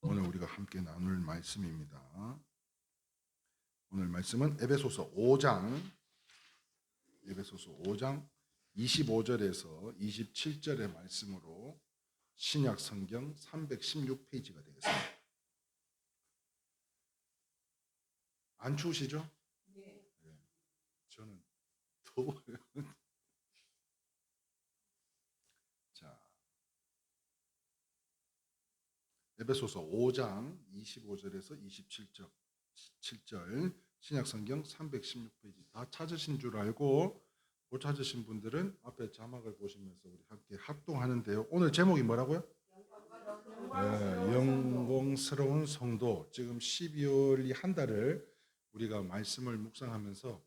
오늘 우리가 함께 나눌 말씀입니다. 오늘 말씀은 에베소서 5장 25절에서 27절의 말씀으로 신약 성경 316페이지가 되겠습니다. 안 추우시죠? 네. 저는 더워요. 자, 에베소서 5장 25절에서 27절 신약 성경 316페이지 다 찾으신 줄 알고 못 찾으신 분들은 앞에 자막을 보시면서 우리 함께 합동하는데요. 오늘 제목이 뭐라고요? 영광스러운 성도. 지금 12월이 한 달을 우리가 말씀을 묵상하면서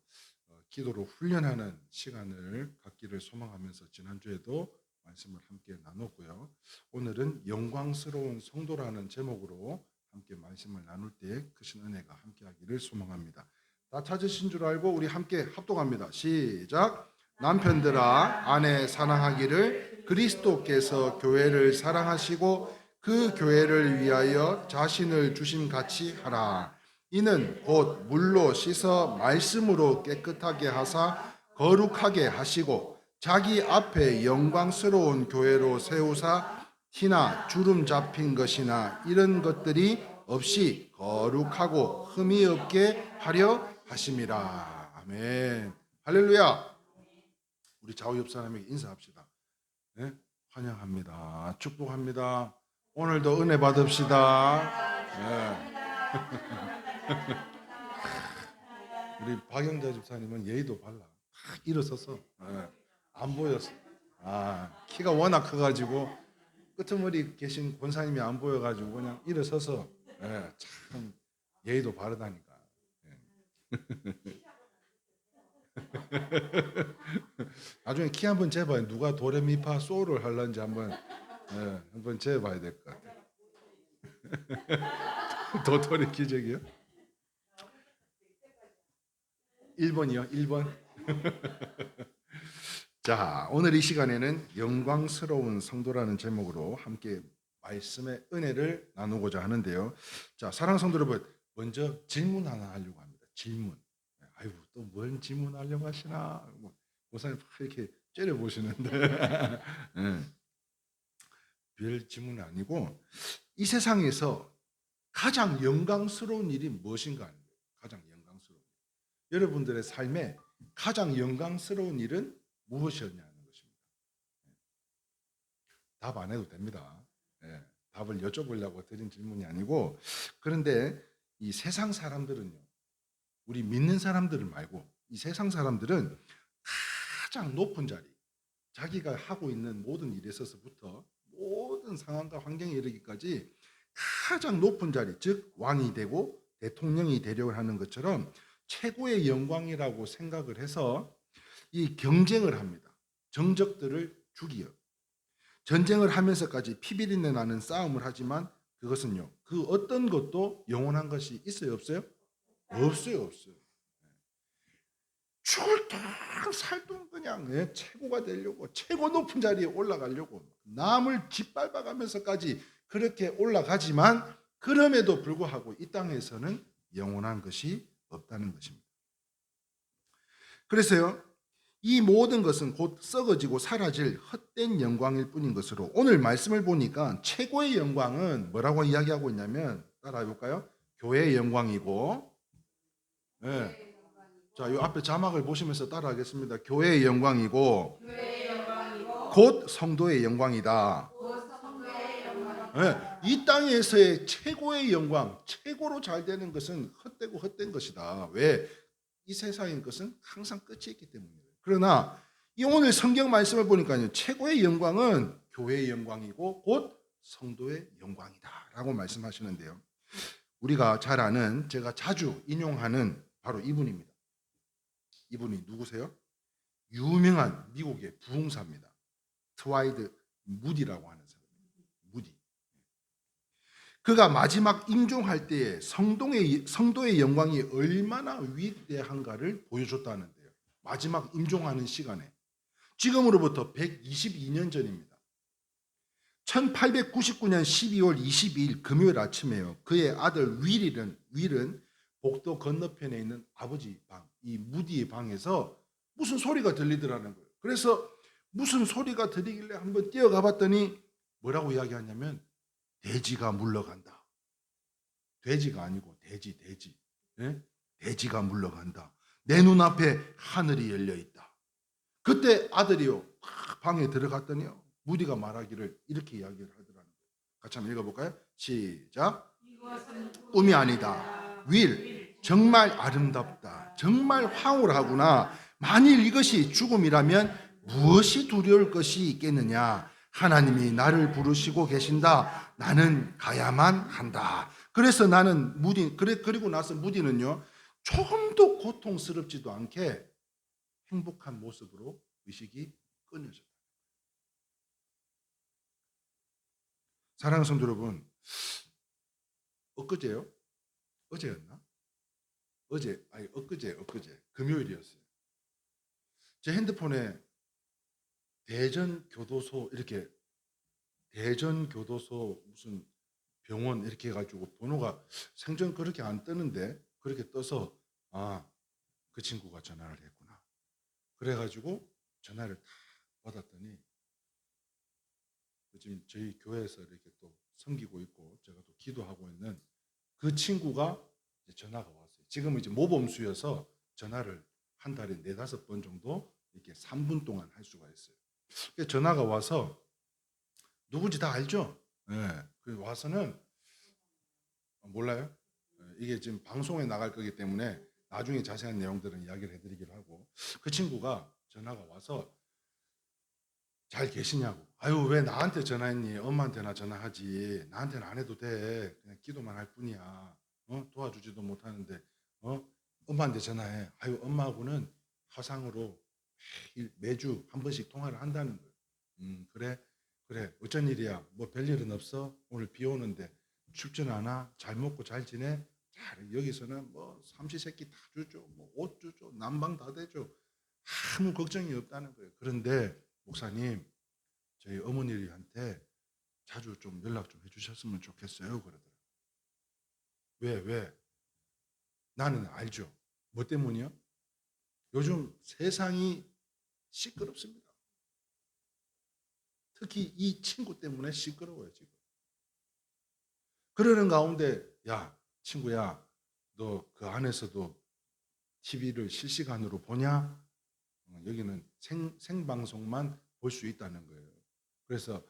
기도로 훈련하는 시간을 갖기를 소망하면서 지난주에도 말씀을 함께 나눴고요. 오늘은 영광스러운 성도라는 제목으로 함께 말씀을 나눌 때 크신 은혜가 함께하기를 소망합니다. 다 찾으신 줄 알고 우리 함께 합동합니다. 시작. 남편들아 아내 사랑하기를 그리스도께서 교회를 사랑하시고 그 교회를 위하여 자신을 주심같이 하라. 이는 곧 물로 씻어 말씀으로 깨끗하게 하사 거룩하게 하시고 자기 앞에 영광스러운 교회로 세우사 티나 주름 잡힌 것이나 이런 것들이 없이 거룩하고 흠이 없게 하려 하심이라. 아멘. 할렐루야. 우리 좌우 옆 사람에게 인사합시다. 네? 환영합니다. 축복합니다. 오늘도 은혜 받읍시다. 네. 우리 박영자 집사님은 예의도 발라. 일어서서 안 보였어. 키가 워낙 커가지고 끄트머리 계신 권사님이 안 보여가지고 그냥 일어서서 참 예의도 바르다니까. 나중에 키 한번 재봐요. 누가 도레미파 소를 할런지 한번 재봐야 될 것 같아요. 도토리 기적이요? 1번이요. 1번. 자, 오늘 이 시간에는 영광스러운 성도라는 제목으로 함께 말씀의 은혜를 나누고자 하는데요. 자, 사랑하는 성도 여러분, 먼저 질문 하나 하려고 합니다. 질문. 아이고, 또 뭔 질문하려고 하시나? 목사님 이렇게 째려보시는데 별 질문은 아니고 이 세상에서 가장 영광스러운 일이 무엇인가 하는 거예요. 가장 영광스러운 일. 여러분들의 삶에 가장 영광스러운 일은 무엇이었냐는 것입니다. 답 안 해도 됩니다. 답을 여쭤보려고 드린 질문이 아니고, 그런데 이 세상 사람들은요, 우리 믿는 사람들을 말고 이 세상 사람들은 가장 높은 자리, 자기가 하고 있는 모든 일에 있어서부터 모든 상황과 환경에 이르기까지 가장 높은 자리, 즉 왕이 되고 대통령이 되려고 하는 것처럼 최고의 영광이라고 생각을 해서 이 경쟁을 합니다. 정적들을 죽이어 전쟁을 하면서까지 피비린내 나는 싸움을 하지만 그것은요, 그 어떤 것도 영원한 것이 있어요, 없어요? 없어요. 죽을 둥 살둥 그냥 최고가 되려고, 최고 높은 자리에 올라가려고 남을 짓밟아가면서까지 그렇게 올라가지만 그럼에도 불구하고 이 땅에서는 영원한 것이 없다는 것입니다. 그래서요, 이 모든 것은 곧 썩어지고 사라질 헛된 영광일 뿐인 것으로 오늘 말씀을 보니까 최고의 영광은 뭐라고 이야기하고 있냐면, 따라해 볼까요? 교회의 영광이고, 자, 이 앞에 자막을 보시면서 따라하겠습니다. 교회의 영광이고, 곧 성도의 영광이다. 이 땅에서의 최고의 영광, 최고로 잘 되는 것은 헛되고 헛된 것이다. 왜? 이 세상인 것은 항상 끝이 있기 때문이에요. 그러나 이 오늘 성경 말씀을 보니까요, 최고의 영광은 교회의 영광이고 곧 성도의 영광이다라고 말씀하시는데요. 우리가 잘 아는, 제가 자주 인용하는 바로 이분입니다. 이분이 누구세요? 유명한 미국의 부흥사입니다. 트와이드 무디라고 하는 사람입니다. 무디. 그가 마지막 임종할 때에 성도의 영광이 얼마나 위대한가를 보여줬다는데요. 마지막 임종하는 시간에, 지금으로부터 122년 전입니다. 1899년 12월 22일 금요일 아침에요. 그의 아들 윌은 복도 건너편에 있는 아버지 방, 이 무디의 방에서 무슨 소리가 들리더라는 거예요. 그래서 무슨 소리가 들리길래 한번 뛰어가 봤더니 뭐라고 이야기하냐면 돼지가 물러간다. 돼지가 아니고 돼지. 예? 돼지가 물러간다. 내 눈앞에 하늘이 열려 있다. 그때 아들이요 방에 들어갔더니요 무디가 말하기를 이렇게 이야기를 하더라는 거예요. 같이 한번 읽어볼까요? 시작. 꿈이 아니다. 윌, 정말 아름답다. 정말 황홀하구나. 만일 이것이 죽음이라면 무엇이 두려울 것이 있겠느냐. 하나님이 나를 부르시고 계신다. 나는 가야만 한다. 그래서 나는 그리고 나서 무디는요 조금도 고통스럽지도 않게 행복한 모습으로 의식이 끊어졌다. 사랑하는 성도 여러분, 엊그제요? 어제였나? 엊그제 금요일이었어요. 제 핸드폰에 대전교도소 무슨 병원 이렇게 해가지고 번호가 생전 그렇게 안 뜨는데 그렇게 떠서 그 친구가 전화를 했구나. 그래가지고 전화를 다 받았더니 지금 저희 교회에서 이렇게 또 섬기고 있고 제가 또 기도하고 있는 그 친구가 전화가 왔어요. 지금은 이제 모범수여서 전화를 한 달에 4-5번 정도 이렇게 3분 동안 할 수가 있어요. 전화가 와서 누군지 다 알죠? 네. 그 와서는 몰라요? 이게 지금 방송에 나갈 거기 때문에 나중에 자세한 내용들은 이야기를 해드리기로 하고 그 친구가 전화가 와서 잘 계시냐고. 아유 왜 나한테 전화했니? 엄마한테나 전화하지. 나한테는 안 해도 돼. 그냥 기도만 할 뿐이야. 도와주지도 못하는데 엄마한테 전화해. 아유 엄마하고는 화상으로 매주 한 번씩 통화를 한다는 거예요. 그래 어쩐 일이야? 뭐 별일은 없어? 오늘 비 오는데 춥진 않아? 잘 먹고 잘 지내? 여기서는 뭐 삼시세끼 다 주죠. 뭐 옷 주죠. 난방 다 대죠. 아무 걱정이 없다는 거예요. 그런데 목사님 저희 어머니한테 자주 좀 연락 좀 해주셨으면 좋겠어요. 그러더라고요. 왜? 나는 알죠. 뭐 때문이요? 요즘 세상이 시끄럽습니다. 특히 이 친구 때문에 시끄러워요 지금. 그러는 가운데 야 친구야 너 그 안에서도 TV를 실시간으로 보냐? 여기는 생방송만 볼 수 있다는 거예요. 그래서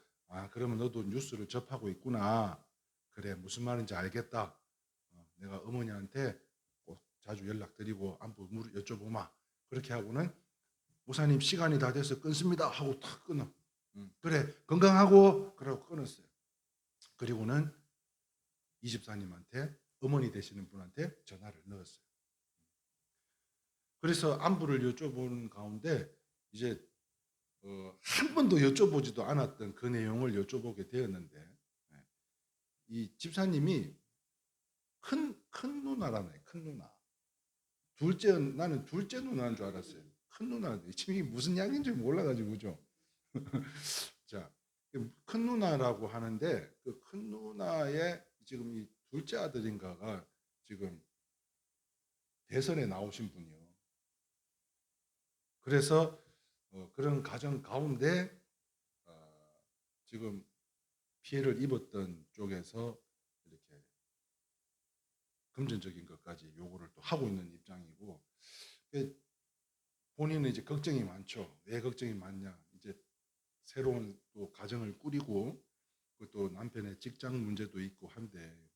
그러면 너도 뉴스를 접하고 있구나. 그래 무슨 말인지 알겠다. 내가 어머니한테 꼭 자주 연락드리고 안부 여쭤보마. 그렇게 하고는 목사님 시간이 다 돼서 끊습니다 하고 탁 끊어. 그래 건강하고 그러고 끊었어요. 그리고는 이 집사님한테 어머니 되시는 분한테 전화를 넣었어요. 그래서 안부를 여쭤보는 가운데 이제 한 번도 여쭤보지도 않았던 그 내용을 여쭤보게 되었는데 이 집사님이 큰 누나라네. 큰 누나. 나는 둘째 누나인 줄 알았어요. 큰 누나인데 지금 이게 무슨 약인지 몰라가지고 그죠. 자, 큰 누나라고 하는데 그 큰 누나의 지금 이 둘째 아들인가가 지금 대선에 나오신 분이요. 그래서 그런 가정 가운데 지금 피해를 입었던 쪽에서 이렇게 금전적인 것까지 요구를 또 하고 있는 입장이고 본인은 이제 걱정이 많죠. 왜 걱정이 많냐? 이제 새로운 또 가정을 꾸리고 또 남편의 직장 문제도 있고 한데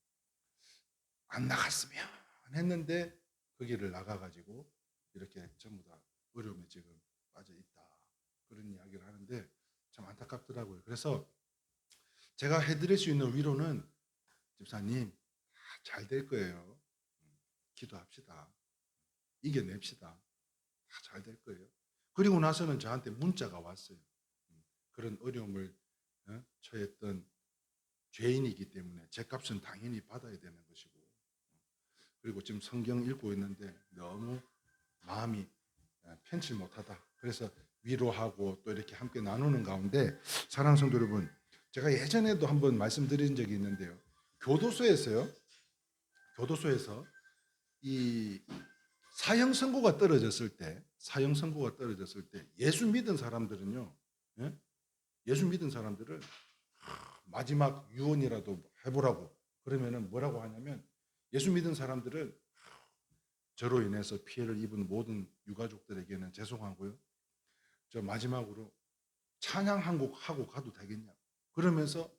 안 나갔으면 했는데 거기를 나가가지고 이렇게 전부 다 어려움에 지금 빠져 있다. 그런 이야기를 하는데 참 안타깝더라고요. 그래서 제가 해드릴 수 있는 위로는 집사님 잘 될 거예요. 기도합시다. 이겨냅시다. 다 잘 될 거예요. 그리고 나서는 저한테 문자가 왔어요. 그런 어려움을 처했던 죄인이기 때문에 죄값은 당연히 받아야 되는 것이고 그리고 지금 성경 읽고 있는데 너무 마음이 편치 못하다. 그래서 위로하고 또 이렇게 함께 나누는 가운데 사랑하는 성도 여러분 제가 예전에도 한번 말씀드린 적이 있는데요. 교도소에서 이 사형 선고가 떨어졌을 때 예수 믿은 사람들은요, 예? 예수 믿은 사람들을 마지막 유언이라도 해보라고 그러면은 뭐라고 하냐면, 예수 믿은 사람들은 저로 인해서 피해를 입은 모든 유가족들에게는 죄송하고요, 저 마지막으로 찬양 한 곡 하고 가도 되겠냐, 그러면서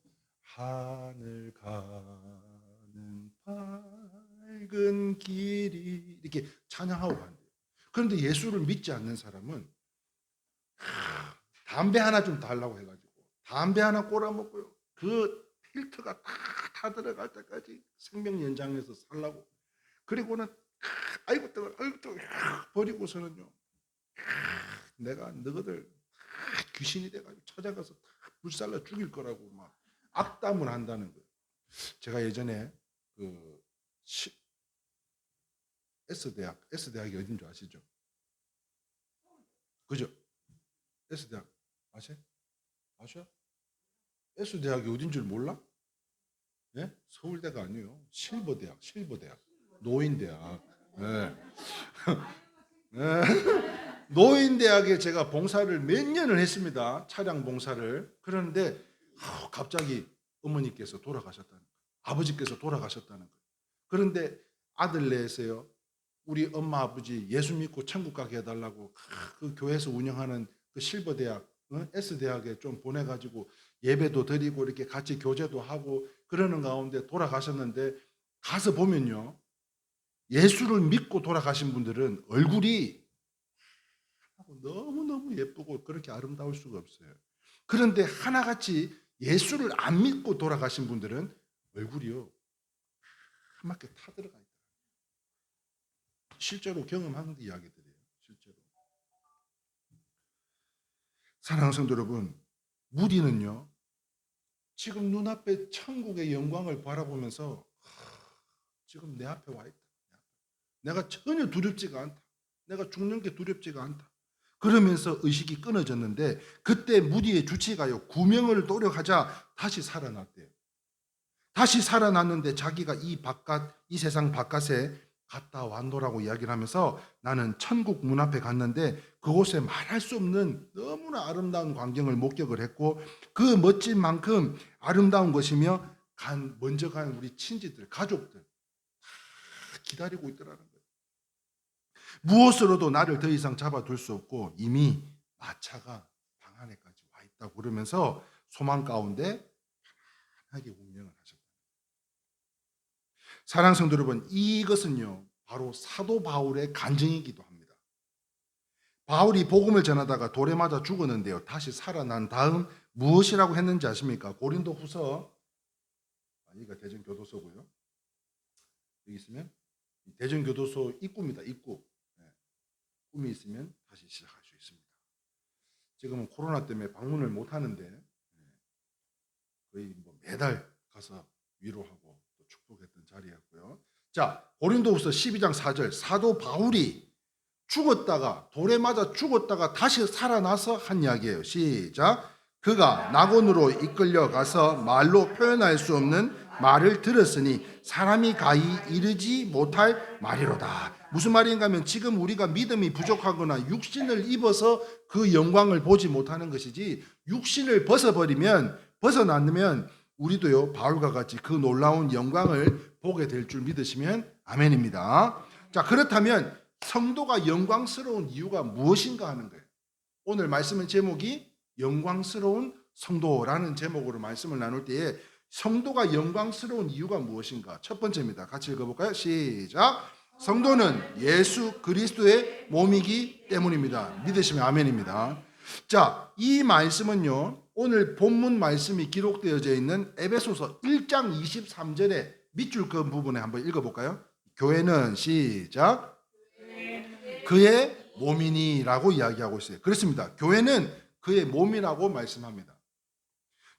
하늘 가는 밝은 길이 이렇게 찬양하고 간대요. 그런데 예수를 믿지 않는 사람은 담배 하나 좀 달라고 해가지고 담배 하나 꼬라먹고요, 그 필터가 다 들어갈 때까지 생명 연장해서 살라고, 그리고는 아이고 뜨거 버리고서는요, 내가 너희들 귀신이 돼가지고 찾아가서 다 불살라 죽일 거라고 막 악담을 한다는 거예요. 제가 예전에 그 S대학이 어딘 줄 아시죠? 그죠? S대학 아셔? S대학이 어딘 줄 몰라? 예? 서울대가 아니에요. 실버대학. 노인대학. 예. 예. 노인대학에 제가 봉사를 몇 년을 했습니다. 차량 봉사를. 그런데 갑자기 어머니께서 돌아가셨다는 거예요. 아버지께서 돌아가셨다는 거예요. 그런데 아들 내에서요, 우리 엄마 아버지 예수 믿고 천국 가게 해달라고 그 교회에서 운영하는 그 실버대학, S대학에 좀 보내가지고 예배도 드리고 이렇게 같이 교제도 하고 그러는 가운데 돌아가셨는데, 가서 보면요, 예수를 믿고 돌아가신 분들은 얼굴이 너무너무 예쁘고 그렇게 아름다울 수가 없어요. 그런데 하나같이 예수를 안 믿고 돌아가신 분들은 얼굴이요, 하얗게 타들어가 있다. 실제로 경험한 이야기들이에요. 실제로. 사랑하는 성도 여러분, 무디는요, 지금 눈앞에 천국의 영광을 바라보면서 지금 내 앞에 와 있다. 내가 전혀 두렵지가 않다. 내가 죽는 게 두렵지가 않다. 그러면서 의식이 끊어졌는데, 그때 무디의 주치가요, 구명을 노력하자 다시 살아났대요. 다시 살아났는데 자기가 이 세상 바깥에 갔다 왔노라고 이야기를 하면서, 나는 천국 문 앞에 갔는데 그곳에 말할 수 없는 너무나 아름다운 광경을 목격을 했고, 그 멋진 만큼 아름다운 것이며 먼저 간 우리 친지들, 가족들 다 기다리고 있더라는 거예요. 무엇으로도 나를 더 이상 잡아둘 수 없고 이미 마차가 방 안에까지 와 있다고 그러면서 소망 가운데 편하게 운명을 하셨다. 사랑하는 성도 여러분, 이것은요 바로 사도 바울의 간증이기도 합니다. 바울이 복음을 전하다가 돌에 맞아 죽었는데요, 다시 살아난 다음 무엇이라고 했는지 아십니까? 고린도 후서, 여기가 대전교도소고요, 여기 있으면 대전교도소 입구입니다. 입구. 꿈이 있으면 다시 시작할 수 있습니다. 지금은 코로나 때문에 방문을 못 하는데 거의 매달 가서 위로하고 또 축복했던 자리였고요. 자, 고린도후서 12장 4절, 사도 바울이 죽었다가 돌에 맞아 죽었다가 다시 살아나서 한 이야기예요. 시작. 그가 낙원으로 이끌려 가서 말로 표현할 수 없는 말을 들었으니 사람이 가히 이르지 못할 말이로다. 무슨 말인가 하면, 지금 우리가 믿음이 부족하거나 육신을 입어서 그 영광을 보지 못하는 것이지, 육신을 벗어나면 우리도요 바울과 같이 그 놀라운 영광을 보게 될 줄 믿으시면 아멘입니다. 자, 그렇다면 성도가 영광스러운 이유가 무엇인가 하는 거예요. 오늘 말씀의 제목이 영광스러운 성도라는 제목으로 말씀을 나눌 때에 성도가 영광스러운 이유가 무엇인가? 첫 번째입니다. 같이 읽어볼까요? 시작. 성도는 예수 그리스도의 몸이기 때문입니다. 믿으시면 아멘입니다. 자, 이 말씀은요, 오늘 본문 말씀이 기록되어져 있는 에베소서 1장 23절의 밑줄 그 부분에 한번 읽어볼까요? 교회는 시작. 그의 몸이니라고 이야기하고 있어요. 그렇습니다. 교회는 그의 몸이라고 말씀합니다.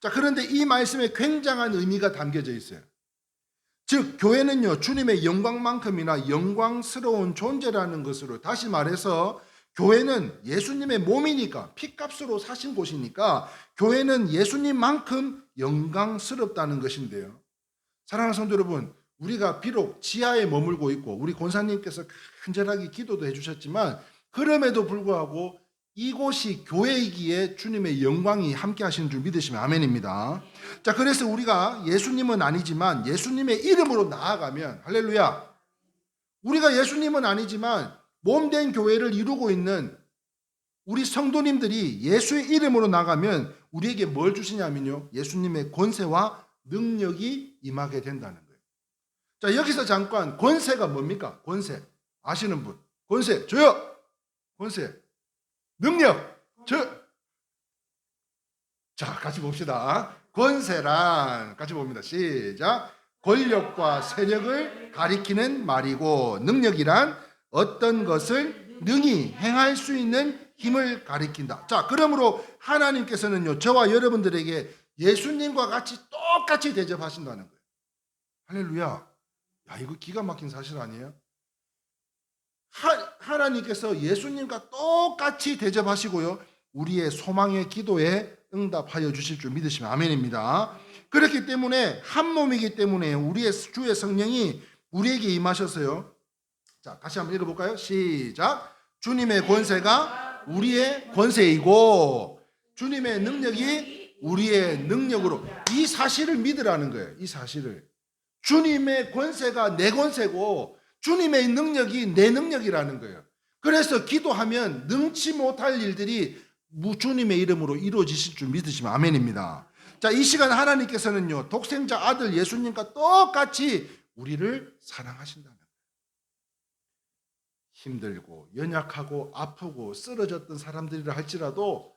자, 그런데 이 말씀에 굉장한 의미가 담겨져 있어요. 즉, 교회는요 주님의 영광만큼이나 영광스러운 존재라는 것으로, 다시 말해서 교회는 예수님의 몸이니까, 피값으로 사신 곳이니까 교회는 예수님만큼 영광스럽다는 것인데요. 사랑하는 성도 여러분, 우리가 비록 지하에 머물고 있고 우리 권사님께서 간절하게 기도도 해주셨지만 그럼에도 불구하고 이곳이 교회이기에 주님의 영광이 함께 하시는 줄 믿으시면 아멘입니다. 자, 그래서 우리가 예수님은 아니지만 예수님의 이름으로 나아가면, 할렐루야, 우리가 예수님은 아니지만 몸된 교회를 이루고 있는 우리 성도님들이 예수의 이름으로 나가면 우리에게 뭘 주시냐면요, 예수님의 권세와 능력이 임하게 된다는 거예요. 자, 여기서 잠깐 권세가 뭡니까? 권세 아시는 분? 권세 저요. 권세, 능력 자, 같이 봅시다. 권세란, 같이 봅니다. 시작. 권력과 세력을 가리키는 말이고, 능력이란 어떤 것을 능히 행할 수 있는 힘을 가리킨다. 자, 그러므로 하나님께서는요, 저와 여러분들에게 예수님과 같이 똑같이 대접하신다는 거예요. 할렐루야. 야, 이거 기가 막힌 사실 아니에요? 하나님께서 예수님과 똑같이 대접하시고요, 우리의 소망의 기도에 응답하여 주실 줄 믿으시면 아멘입니다. 그렇기 때문에 한 몸이기 때문에 우리의 주의 성령이 우리에게 임하셔서요. 자, 다시 한번 읽어볼까요? 시작. 주님의 권세가 우리의 권세이고 주님의 능력이 우리의 능력으로, 이 사실을 믿으라는 거예요. 이 사실을. 주님의 권세가 내 권세고 주님의 능력이 내 능력이라는 거예요. 그래서 기도하면 능치 못할 일들이 주님의 이름으로 이루어지실 줄 믿으시면 아멘입니다. 자, 이 시간 하나님께서는요, 독생자 아들 예수님과 똑같이 우리를 사랑하신다는 거예요. 힘들고 연약하고 아프고 쓰러졌던 사람들이라 할지라도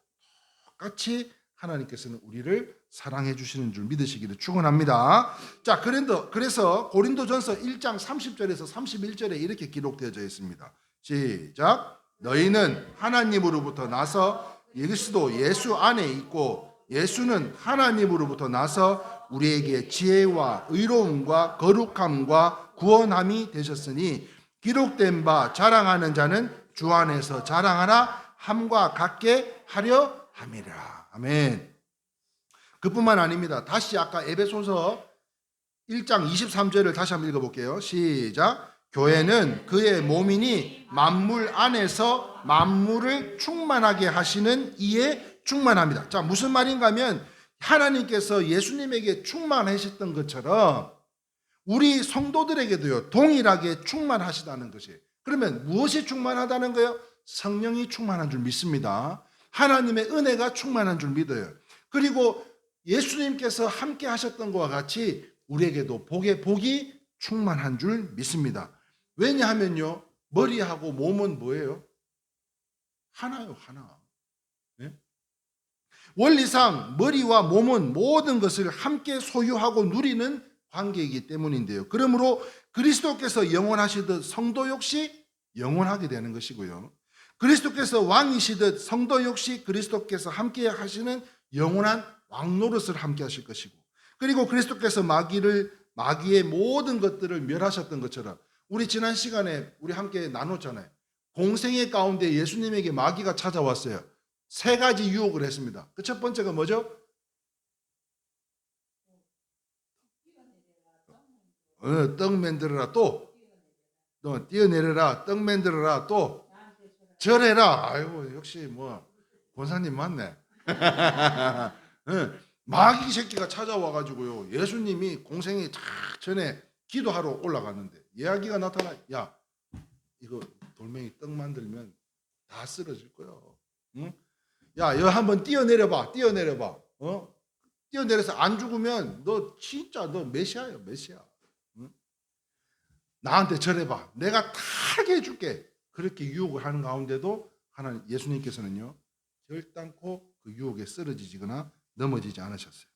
똑같이 하나님께서는 우리를 사랑해 주시는 줄 믿으시기를 축원합니다. 자, 그래서 고린도전서 1장 30절에서 31절에 이렇게 기록되어져 있습니다. 시작. 너희는 하나님으로부터 나서 그리스도 예수 안에 있고 예수는 하나님으로부터 나서 우리에게 지혜와 의로움과 거룩함과 구원함이 되셨으니 기록된 바 자랑하는 자는 주 안에서 자랑하라 함과 같게 하려 함이라. 아멘. 그뿐만 아닙니다. 다시 아까 에베소서 1장 23절을 다시 한번 읽어볼게요. 시작. 교회는 그의 몸이니 만물 안에서 만물을 충만하게 하시는 이에 충만합니다. 자, 무슨 말인가 하면 하나님께서 예수님에게 충만하셨던 것처럼 우리 성도들에게도요, 동일하게 충만하시다는 것이에요. 그러면 무엇이 충만하다는 거예요? 성령이 충만한 줄 믿습니다. 하나님의 은혜가 충만한 줄 믿어요. 그리고 예수님께서 함께 하셨던 것과 같이 우리에게도 복이 충만한 줄 믿습니다. 왜냐하면요, 머리하고 몸은 뭐예요? 하나요, 하나. 네? 원리상 머리와 몸은 모든 것을 함께 소유하고 누리는 관계이기 때문인데요. 그러므로 그리스도께서 영원하시듯 성도 역시 영원하게 되는 것이고요. 그리스도께서 왕이시듯 성도 역시 그리스도께서 함께 하시는 영원한 왕 노릇을 함께 하실 것이고, 그리고 그리스도께서 마귀의 모든 것들을 멸하셨던 것처럼 우리 지난 시간에 우리 함께 나눴잖아요. 공생의 가운데 예수님에게 마귀가 찾아왔어요. 세 가지 유혹을 했습니다. 그 첫 번째가 뭐죠? 떡 만들어라, 또 뛰어내려라, 떡 만들어라, 또 절해라. 아이고, 역시 뭐 권사님 맞네. 마귀 새끼가 찾아와가지고요, 예수님이 공생이 쫙 전에 기도하러 올라갔는데 이야기가 나타나. 야, 이거 돌멩이 떡 만들면 다 쓰러질 거야. 응? 야, 여 한번 뛰어내려봐. 뛰어내려서 안 죽으면 너 진짜 너 메시아야, 메시아. 응? 나한테 절해봐. 내가 다 하게 해줄게. 그렇게 유혹을 하는 가운데도 하나님 예수님께서는요, 결단코 그 유혹에 쓰러지거나 넘어지지 않으셨어요.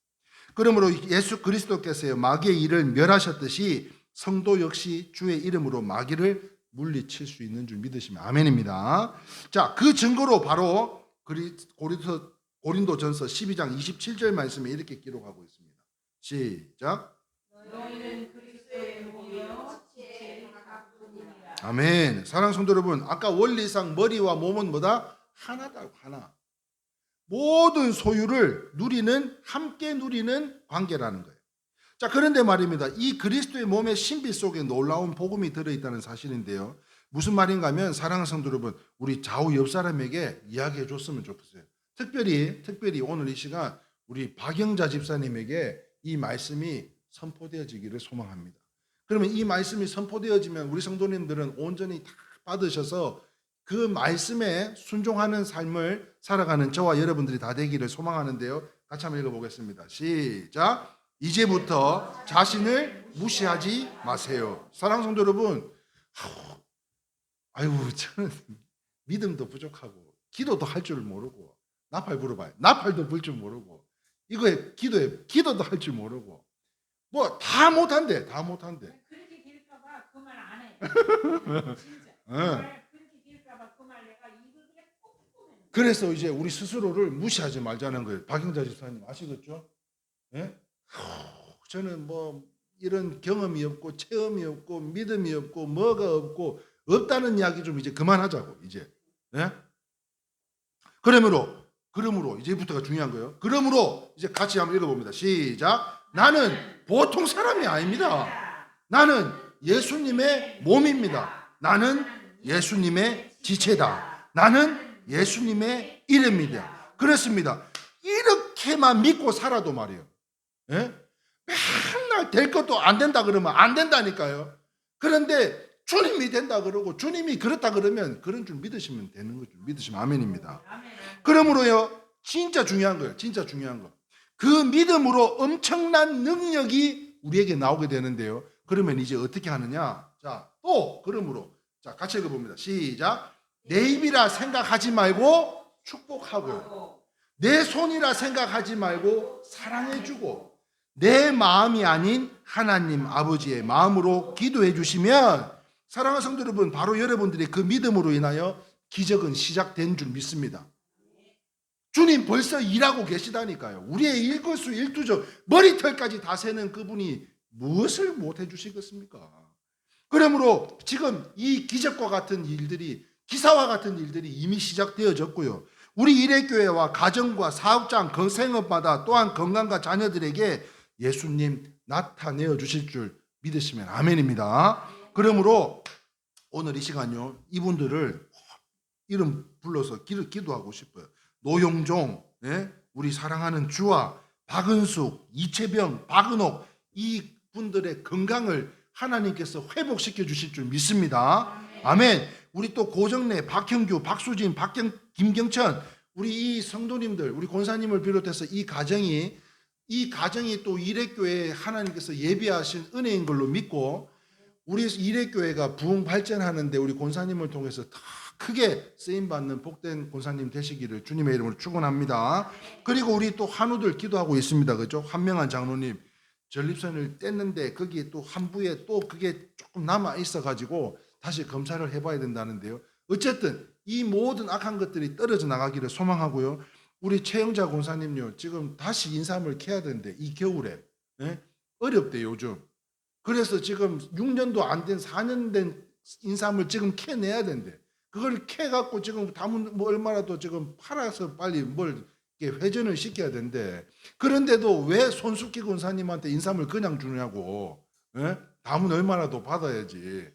그러므로 예수 그리스도께서요, 마귀의 일을 멸하셨듯이 성도 역시 주의 이름으로 마귀를 물리칠 수 있는 줄 믿으시면 아멘입니다. 자, 그 증거로 바로 고린도전서 12장 27절 말씀에 이렇게 기록하고 있습니다. 시작. 너희는 그리스도의 몸이요 지체의 각분이라. 아멘. 사랑하는 성도 여러분, 아까 원리상 머리와 몸은 뭐다? 하나다. 하나. 모든 소유를 함께 누리는 관계라는 거예요. 자, 그런데 말입니다. 이 그리스도의 몸의 신비 속에 놀라운 복음이 들어있다는 사실인데요. 무슨 말인가 하면 사랑하는 성도 여러분, 우리 좌우 옆 사람에게 이야기해 줬으면 좋겠어요. 특별히 오늘 이 시간 우리 박영자 집사님에게 이 말씀이 선포되어지기를 소망합니다. 그러면 이 말씀이 선포되어지면 우리 성도님들은 온전히 다 받으셔서 그 말씀에 순종하는 삶을 살아가는 저와 여러분들이 다 되기를 소망하는데요. 같이 한번 읽어보겠습니다. 시작. 이제부터 자신을 무시하지 마세요. 사랑하는 성도 여러분, 저는 믿음도 부족하고 기도도 할 줄 모르고, 나팔 불어봐요. 나팔도 불 줄 모르고, 이거에 기도도 할 줄 모르고, 뭐 다 못한대. 그렇게 될까봐 그 말 안 해. 진짜. 그렇게 될까봐 그 말 내가 이거에 꼭 보내. 그래서 이제 우리 스스로를 무시하지 말자는 거예요. 박영자 집사님 아시겠죠? 예? 저는 뭐 이런 경험이 없고 체험이 없고 믿음이 없고 뭐가 없다는 이야기 좀 이제 그만하자고 이제. 예? 그러므로 이제부터가 중요한 거예요. 그러므로 이제 같이 한번 읽어봅니다. 시작. 나는 보통 사람이 아닙니다. 나는 예수님의 몸입니다. 나는 예수님의 지체다. 나는 예수님의 이름입니다. 그렇습니다. 이렇게만 믿고 살아도 말이에요. 예? 맨날 될 것도 안 된다 그러면 안 된다니까요. 그런데 주님이 된다 그러고 주님이 그렇다 그러면 그런 줄 믿으시면 되는 거죠. 믿으시면 아멘입니다. 그러므로요, 진짜 중요한 거예요. 진짜 중요한 거. 그 믿음으로 엄청난 능력이 우리에게 나오게 되는데요. 그러면 이제 어떻게 하느냐? 자, 그러므로 자, 같이 읽어봅니다. 시작. 내 입이라 생각하지 말고 축복하고, 내 손이라 생각하지 말고 사랑해주고, 내 마음이 아닌 하나님 아버지의 마음으로 기도해 주시면, 사랑하는 성도 여러분, 바로 여러분들의 그 믿음으로 인하여 기적은 시작된 줄 믿습니다. 주님 벌써 일하고 계시다니까요. 우리의 일거수일투족 머리털까지 다 세는 그분이 무엇을 못해 주시겠습니까? 그러므로 지금 이 기적과 같은 일들이, 기사와 같은 일들이 이미 시작되어졌고요. 우리 일회교회와 가정과 사업장, 생업마다 또한 건강과 자녀들에게 예수님 나타내어 주실 줄 믿으시면 아멘입니다. 그러므로 오늘 이 시간요, 이분들을 이름 불러서 기도하고 싶어요. 노용종, 우리 사랑하는 주아, 박은숙, 이채병, 박은옥, 이 분들의 건강을 하나님께서 회복시켜 주실 줄 믿습니다. 아멘. 우리 또 고정래, 박형규, 박수진, 김경천, 우리 이 성도님들, 우리 권사님을 비롯해서 이 가정이 또 일회교회에 하나님께서 예비하신 은혜인 걸로 믿고, 우리 일회교회가 부흥 발전하는데 우리 권사님을 통해서 더 크게 쓰임받는 복된 권사님 되시기를 주님의 이름으로 축원합니다. 그리고 우리 또 한우들 기도하고 있습니다. 그죠? 한명한 장로님 전립선을 뗐는데 거기에 또 한부에 또 그게 조금 남아 있어가지고 다시 검사를 해봐야 된다는데요. 어쨌든 이 모든 악한 것들이 떨어져 나가기를 소망하고요. 우리 최영자 권사님요, 지금 다시 인삼을 캐야 되는데 이 겨울에 어렵대 요즘. 그래서 지금 6년도 안 된 4년 된 인삼을 지금 캐내야 된대. 그걸 캐갖고 지금 담은 뭐 얼마라도 지금 팔아서 빨리 뭘 회전을 시켜야 된대. 그런데도 왜 손숙희 권사님한테 인삼을 그냥 주냐고. 담은 얼마라도 받아야지.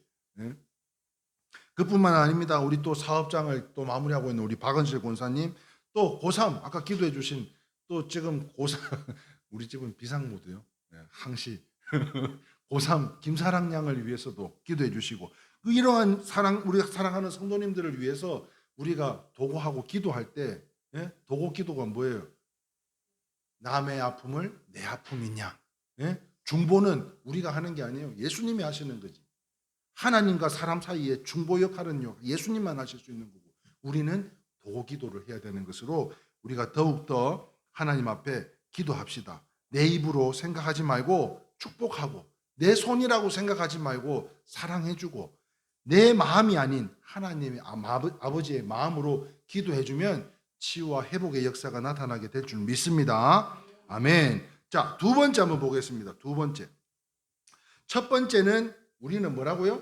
그뿐만 아닙니다. 우리 또 사업장을 또 마무리하고 있는 우리 박은실 권사님, 또 고3 아까 기도해 주신 또 지금 고3 우리 집은 비상모드요. 항시 고3 김사랑 양을 위해서도 기도해 주시고, 이러한 우리가 사랑하는 성도님들을 위해서 우리가 도구하고 기도할 때, 도구 기도가 뭐예요? 남의 아픔을 내 아픔이냐? 중보는 우리가 하는 게 아니에요. 예수님이 하시는 거지. 하나님과 사람 사이의 중보 역할은요, 예수님만 하실 수 있는 거고, 우리는 도구 기도를 해야 되는 것으로 우리가 더욱더 하나님 앞에 기도합시다. 내 입으로 생각하지 말고 축복하고, 내 손이라고 생각하지 말고 사랑해주고, 내 마음이 아닌 하나님의 아버지의 마음으로 기도해주면 치유와 회복의 역사가 나타나게 될 줄 믿습니다. 아멘. 자, 두 번째 한번 보겠습니다. 두 번째. 첫 번째는 우리는 뭐라고요?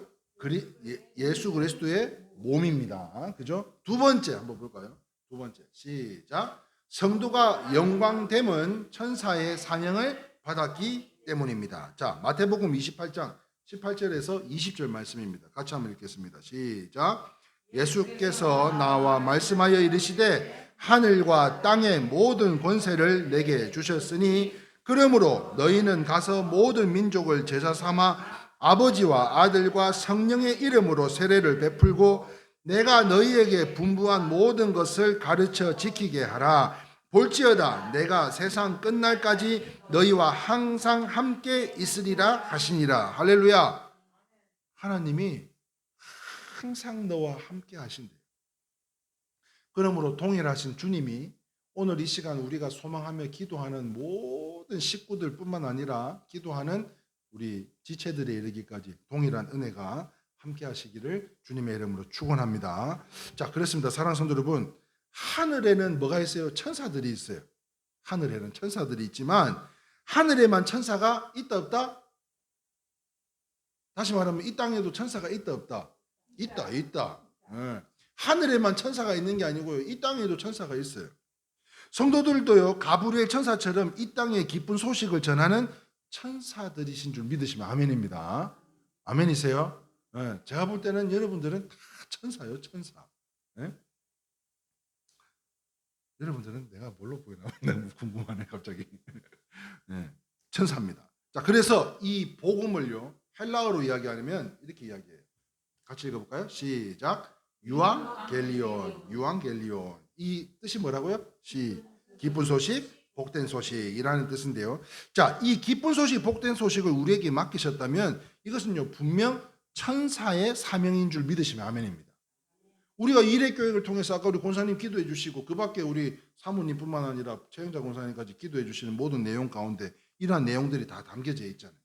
예수 그리스도의 몸입니다. 그죠? 두 번째 한번 볼까요? 두 번째 시작. 성도가 영광됨은 천사의 사명을 받았기 때문입니다. 자, 마태복음 28장 18절에서 20절 말씀입니다. 같이 한번 읽겠습니다. 시작. 예수께서 나와 말씀하여 이르시되 하늘과 땅의 모든 권세를 내게 주셨으니 그러므로 너희는 가서 모든 민족을 제자 삼아 아버지와 아들과 성령의 이름으로 세례를 베풀고 내가 너희에게 분부한 모든 것을 가르쳐 지키게 하라. 볼지어다 내가 세상 끝날까지 너희와 항상 함께 있으리라 하시니라. 할렐루야. 하나님이 항상 너와 함께 하신대요. 그러므로 동일하신 주님이 오늘 이 시간 우리가 소망하며 기도하는 모든 식구들뿐만 아니라 기도하는 우리 지체들에 이르기까지 동일한 은혜가 함께 하시기를 주님의 이름으로 축원합니다. 자, 그렇습니다. 사랑하는 성도 여러분, 하늘에는 뭐가 있어요? 천사들이 있어요. 하늘에는 천사들이 있지만 하늘에만 천사가 있다 없다? 다시 말하면 이 땅에도 천사가 있다 없다? 있다. 예. 하늘에만 천사가 있는 게 아니고요. 이 땅에도 천사가 있어요. 성도들도요, 가브리엘 천사처럼 이 땅에 기쁜 소식을 전하는 천사들이신 줄 믿으시면 아멘입니다. 아멘이세요? 예. 제가 볼 때는 여러분들은 다 천사요, 천사. 예? 여러분들은 내가 뭘로 보이나 너무 궁금하네 갑자기. 예. 천사입니다. 자, 그래서 이 복음을요 헬라어로 이야기하려면 이렇게 이야기해요. 같이 읽어볼까요? 시작. 유앙겔리온, 유앙겔리온. 이 뜻이 뭐라고요? 기쁜 소식, 복된 소식이라는 뜻인데요. 자, 이 기쁜 소식, 복된 소식을 우리에게 맡기셨다면 이것은요 분명 천사의 사명인 줄 믿으시면 아멘입니다. 우리가 일회교육을 통해서 아까 우리 권사님 기도해 주시고 그 밖에 우리 사모님뿐만 아니라 최영자 권사님까지 기도해 주시는 모든 내용 가운데 이러한 내용들이 다 담겨져 있잖아요.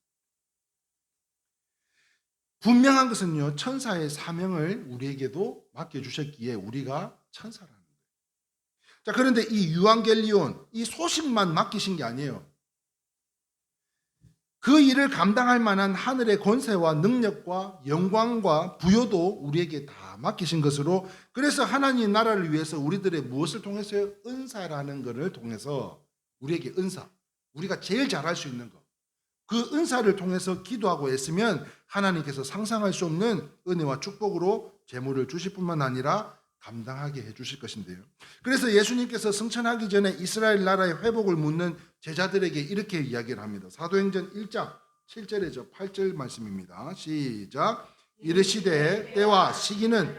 분명한 것은요 천사의 사명을 우리에게도 맡겨주셨기에 우리가 천사라는 거예요. 자, 그런데 이 유앙겔리온 이 소식만 맡기신 게 아니에요. 그 일을 감당할 만한 하늘의 권세와 능력과 영광과 부여도 우리에게 다 맡기신 것으로, 그래서 하나님 나라를 위해서 우리들의 무엇을 통해서요? 은사라는 것을 통해서 우리에게 은사, 우리가 제일 잘할 수 있는 것, 그 은사를 통해서 기도하고 애쓰면 하나님께서 상상할 수 없는 은혜와 축복으로 재물을 주실 뿐만 아니라 감당하게 해주실 것인데요. 그래서 예수님께서 승천하기 전에 이스라엘 나라의 회복을 묻는 제자들에게 이렇게 이야기를 합니다. 사도행전 1장 7절에서 8절 말씀입니다. 시작. 이르시되 때와 시기는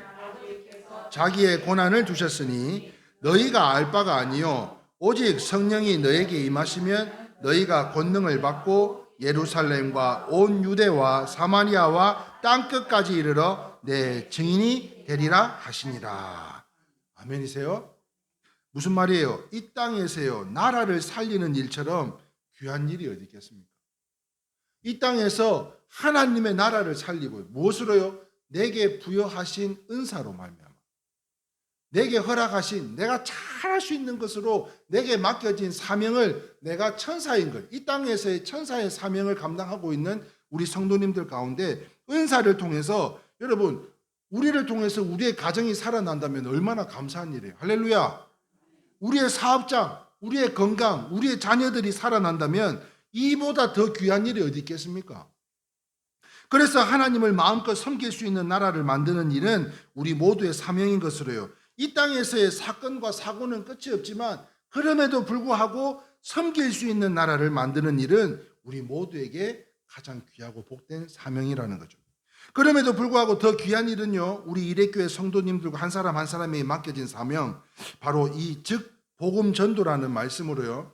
자기의 고난을 두셨으니 너희가 알 바가 아니요 오직 성령이 너에게 임하시면 너희가 권능을 받고 예루살렘과 온 유대와 사마리아와 땅끝까지 이르러 내 증인이 되리라 하시니라. 아멘이세요? 무슨 말이에요? 이 땅에서요 나라를 살리는 일처럼 귀한 일이 어디 있겠습니까? 이 땅에서 하나님의 나라를 살리고 무엇으로요? 내게 부여하신 은사로 말미암아 내게 허락하신 내가 잘할 수 있는 것으로 내게 맡겨진 사명을 내가 천사인 것, 이 땅에서의 천사의 사명을 감당하고 있는 우리 성도님들 가운데 은사를 통해서 여러분 우리를 통해서 우리의 가정이 살아난다면 얼마나 감사한 일이에요. 할렐루야. 우리의 사업장, 우리의 건강, 우리의 자녀들이 살아난다면 이보다 더 귀한 일이 어디 있겠습니까? 그래서 하나님을 마음껏 섬길 수 있는 나라를 만드는 일은 우리 모두의 사명인 것으로요. 이 땅에서의 사건과 사고는 끝이 없지만 그럼에도 불구하고 섬길 수 있는 나라를 만드는 일은 우리 모두에게 가장 귀하고 복된 사명이라는 거죠. 그럼에도 불구하고 더 귀한 일은요 우리 일회교회 성도님들과 한 사람 한 사람에게 맡겨진 사명, 바로 이 즉 복음 전도라는 말씀으로요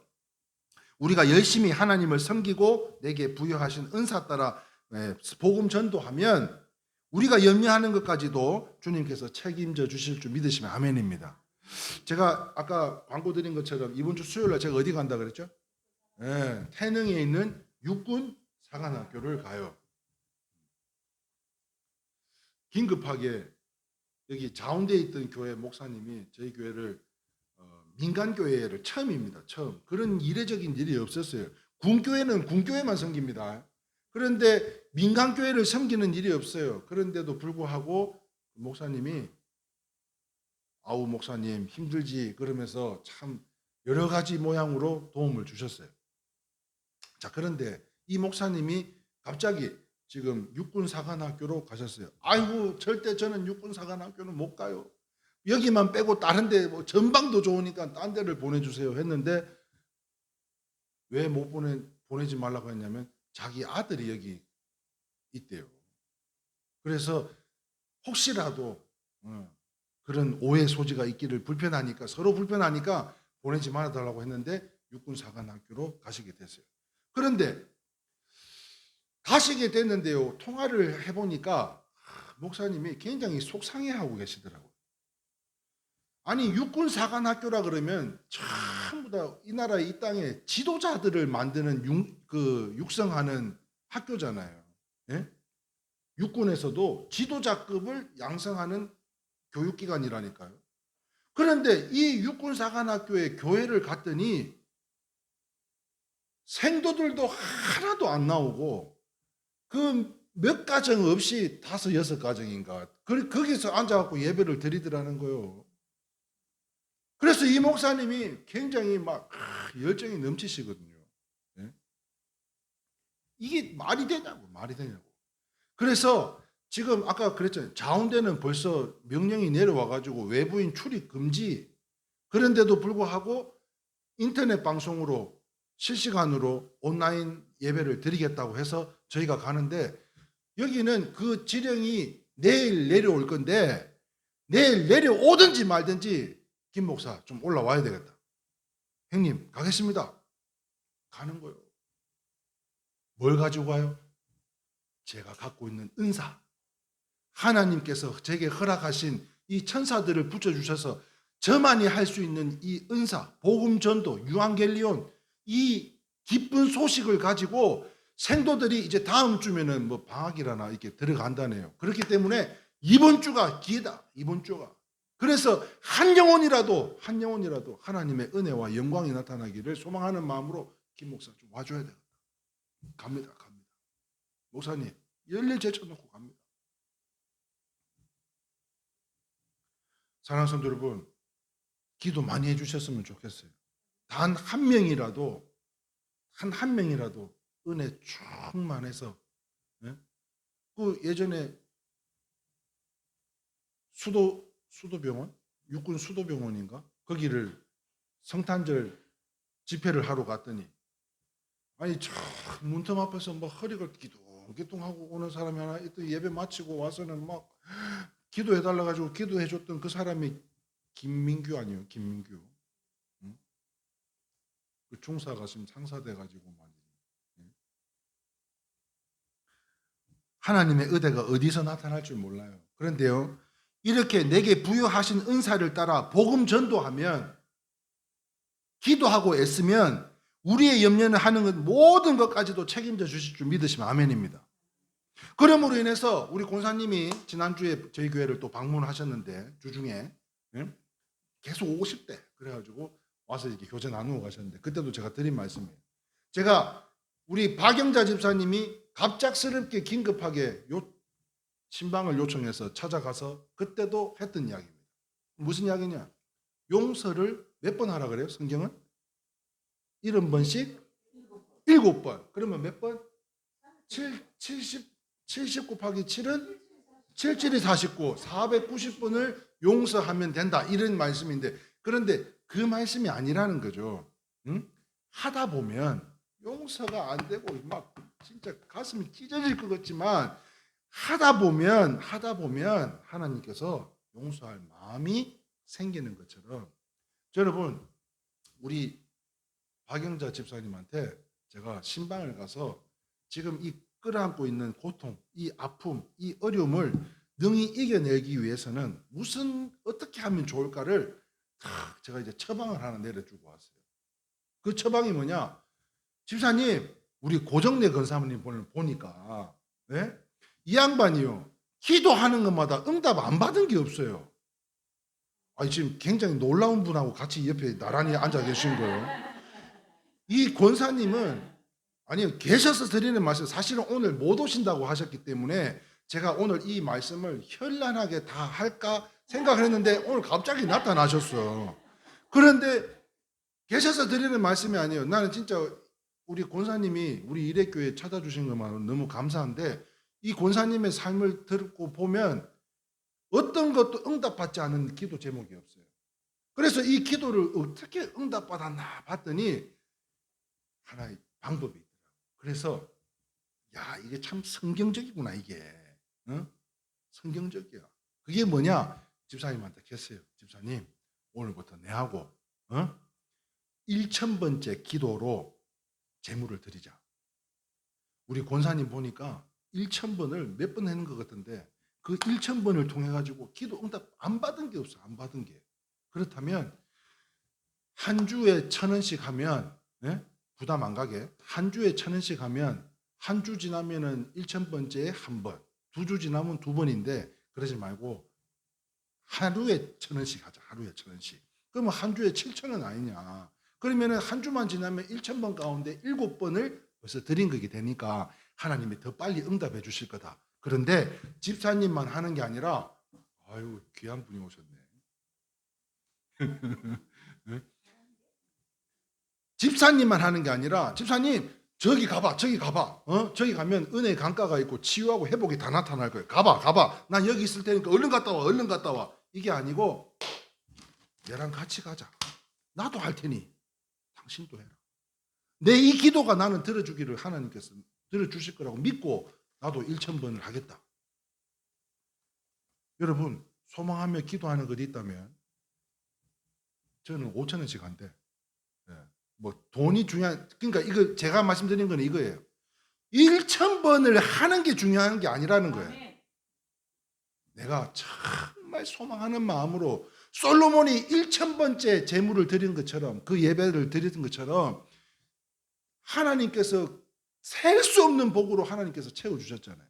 우리가 열심히 하나님을 섬기고 내게 부여하신 은사 따라 복음 전도하면 우리가 염려하는 것까지도 주님께서 책임져 주실 줄 믿으시면 아멘입니다. 제가 아까 광고 드린 것처럼 이번 주 수요일 날 제가 어디 간다 그랬죠? 태능에 있는 육군 사관학교를 가요. 긴급하게 여기 자운대에 있던 교회 목사님이 저희 교회를 민간교회를 처음입니다. 처음. 그런 이례적인 일이 없었어요. 군교회는 군교회만 섬깁니다. 그런데 민간교회를 섬기는 일이 없어요. 그런데도 불구하고 목사님이 아우 목사님 힘들지 그러면서 참 여러 가지 모양으로 도움을 주셨어요. 자, 그런데 이 목사님이 갑자기 지금 육군사관학교로 가셨어요. 아이고 절대 저는 육군사관학교는 못 가요. 여기만 빼고 다른 데 뭐 전방도 좋으니까 딴 데를 보내주세요 했는데 왜 못 보내지 말라고 했냐면 자기 아들이 여기 있대요. 그래서 혹시라도 그런 오해 소지가 있기를 불편하니까 서로 불편하니까 보내지 말아달라고 했는데 육군사관학교로 가시게 됐어요. 그런데 가시게 됐는데요. 통화를 해보니까 목사님이 굉장히 속상해하고 계시더라고요. 아니 육군사관학교라 그러면 전부 다 이 나라 이 땅에 지도자들을 만드는 육성하는 학교잖아요. 예? 육군에서도 지도자급을 양성하는 교육기관이라니까요. 그런데 이 육군사관학교에 교회를 갔더니 생도들도 하나도 안 나오고 그 몇 가정 없이 5, 6가정인가 거기서 앉아갖고 예배를 드리더라는 거예요. 그래서 이 목사님이 굉장히 막 열정이 넘치시거든요. 예? 이게 말이 되냐고. 그래서 지금 아까 그랬잖아요. 자운대는 벌써 명령이 내려와가지고 외부인 출입 금지. 그런데도 불구하고 인터넷 방송으로 실시간으로 온라인 예배를 드리겠다고 해서 저희가 가는데 여기는 그 지령이 내일 내려올 건데 내일 내려오든지 말든지 김 목사 좀 올라와야 되겠다. 형님 가겠습니다. 가는 거예요. 뭘 가지고 가요? 제가 갖고 있는 은사. 하나님께서 제게 허락하신 이 천사들을 붙여주셔서 저만이 할 수 있는 이 은사, 복음 전도, 유앙겔리온 이 기쁜 소식을 가지고 생도들이 이제 다음 주면은 뭐 방학이라나 이렇게 들어간다네요. 그렇기 때문에 이번 주가 기회다. 이번 주가. 그래서 한 영혼이라도 하나님의 은혜와 영광이 나타나기를 소망하는 마음으로 김 목사 좀 와줘야 되겠다. 갑니다. 목사님 열일 제쳐놓고 갑니다. 사랑하는 성도 여러분, 기도 많이 해주셨으면 좋겠어요. 단 한 명이라도 은혜 충만해서 그 예전에 수도병원 육군 수도병원인가 거기를 성탄절 집회를 하러 갔더니 아니 저 문틈 앞에서 막 허리가 기둥기둥하고 오는 사람이 하나 있더니 예배 마치고 와서는 막 기도해달라 가지고 기도해줬던 그 사람이 김민규 아니에요? 김민규. 응? 그 중사가 지금 상사돼 가지고 말이에요. 하나님의 의대가 어디서 나타날 줄 몰라요. 그런데요, 이렇게 내게 부여하신 은사를 따라 복음 전도하면 기도하고 애쓰면 우리의 염려는 하는 것 모든 것까지도 책임져 주실 줄 믿으시면 아멘입니다. 그러므로 인해서 우리 권사님이 지난주에 저희 교회를 또 방문하셨는데 주중에 계속 오고 싶대. 그래가지고 와서 이렇게 교제 나누고 가셨는데 그때도 제가 드린 말씀이에요. 제가 우리 박영자 집사님이 갑작스럽게 긴급하게 신방을 요청해서 찾아가서 그때도 했던 이야기입니다. 무슨 이야기냐? 용서를 몇 번 하라 그래요? 성경은? 70번씩? 7번. 그러면 몇 번? 70 곱하기 7은 77이 49, 490번을 용서하면 된다. 이런 말씀인데 그런데 그 말씀이 아니라는 거죠. 응? 하다 보면 용서가 안 되고 막 진짜 가슴이 찢어질 것 같지만 하다 보면 하나님께서 용서할 마음이 생기는 것처럼 여러분 우리 박영자 집사님한테 제가 신방을 가서 지금 이 끌어안고 있는 고통, 이 아픔, 이 어려움을 능히 이겨내기 위해서는 어떻게 하면 좋을까를 제가 이제 처방을 하나 내려주고 왔어요. 그 처방이 뭐냐? 집사님, 우리 고정래 권사님 보니까 이 양반이요 기도하는 것마다 응답 안 받은 게 없어요. 아니 지금 굉장히 놀라운 분하고 같이 옆에 나란히 앉아 계신 거예요. 이 권사님은 아니요, 계셔서 드리는 말씀, 사실은 오늘 못 오신다고 하셨기 때문에 제가 오늘 이 말씀을 현란하게 다 할까 생각을 했는데 오늘 갑자기 나타나셨어. 그런데 계셔서 드리는 말씀이 아니에요. 나는 진짜 우리 권사님이 우리 일회교회 찾아주신 것만 너무 감사한데, 이 권사님의 삶을 듣고 보면 어떤 것도 응답받지 않은 기도 제목이 없어요. 그래서 이 기도를 어떻게 응답받았나 봤더니 하나의 방법이 있더라고요. 그래서 야, 이게 참 성경적이구나, 이게. 어? 성경적이야. 그게 뭐냐? 집사님한테 했어요. 집사님, 오늘부터 내하고 1000번째 기도로 제물을 드리자. 우리 권사님 보니까 1000번을 몇 번 했는 것 같은데 그 1000번을 통해 가지고 기도 응답 안 받은 게 없어. 안 받은 게. 그렇다면 한 주에 1000원씩 하면, 예? 부담 안 가게 한 주에 1000원씩 하면 한 주 지나면은 1000번째에 한 번, 2주 지나면 2번인데 그러지 말고 하루에 1000원씩 하자. 하루에 1000원씩. 그러면 한 주에 7000원 아니냐. 그러면은 한 주만 지나면 1000번 가운데 7번을 벌써 드린 거게 되니까 하나님이 더 빨리 응답해 주실 거다. 그런데 집사님만 하는 게 아니라, 아유, 귀한 분이 오셨네. 집사님만 하는 게 아니라, 집사님 저기 가봐, 저기 가봐. 저기 가면 은혜의 강가가 있고 치유하고 회복이 다 나타날 거예요. 가봐. 난 여기 있을 테니까 얼른 갔다 와, 얼른 갔다 와. 이게 아니고 얘랑 같이 가자. 나도 할 테니 당신도 해라. 내 이 기도가 나는 들어주기를 하나님께서 들어주실 거라고 믿고 나도 1000번을 하겠다. 여러분, 소망하며 기도하는 것이 있다면 저는 5000원씩 한대. 뭐 돈이 중요한, 그러니까 이거 제가 말씀드린 건 이거예요. 1000번을 하는 게 중요한 게 아니라는 거예요. 내가 정말 소망하는 마음으로 솔로몬이 1000번째 제물을 드린 것처럼, 그 예배를 드렸던 것처럼 하나님께서 셀 수 없는 복으로 하나님께서 채워주셨잖아요.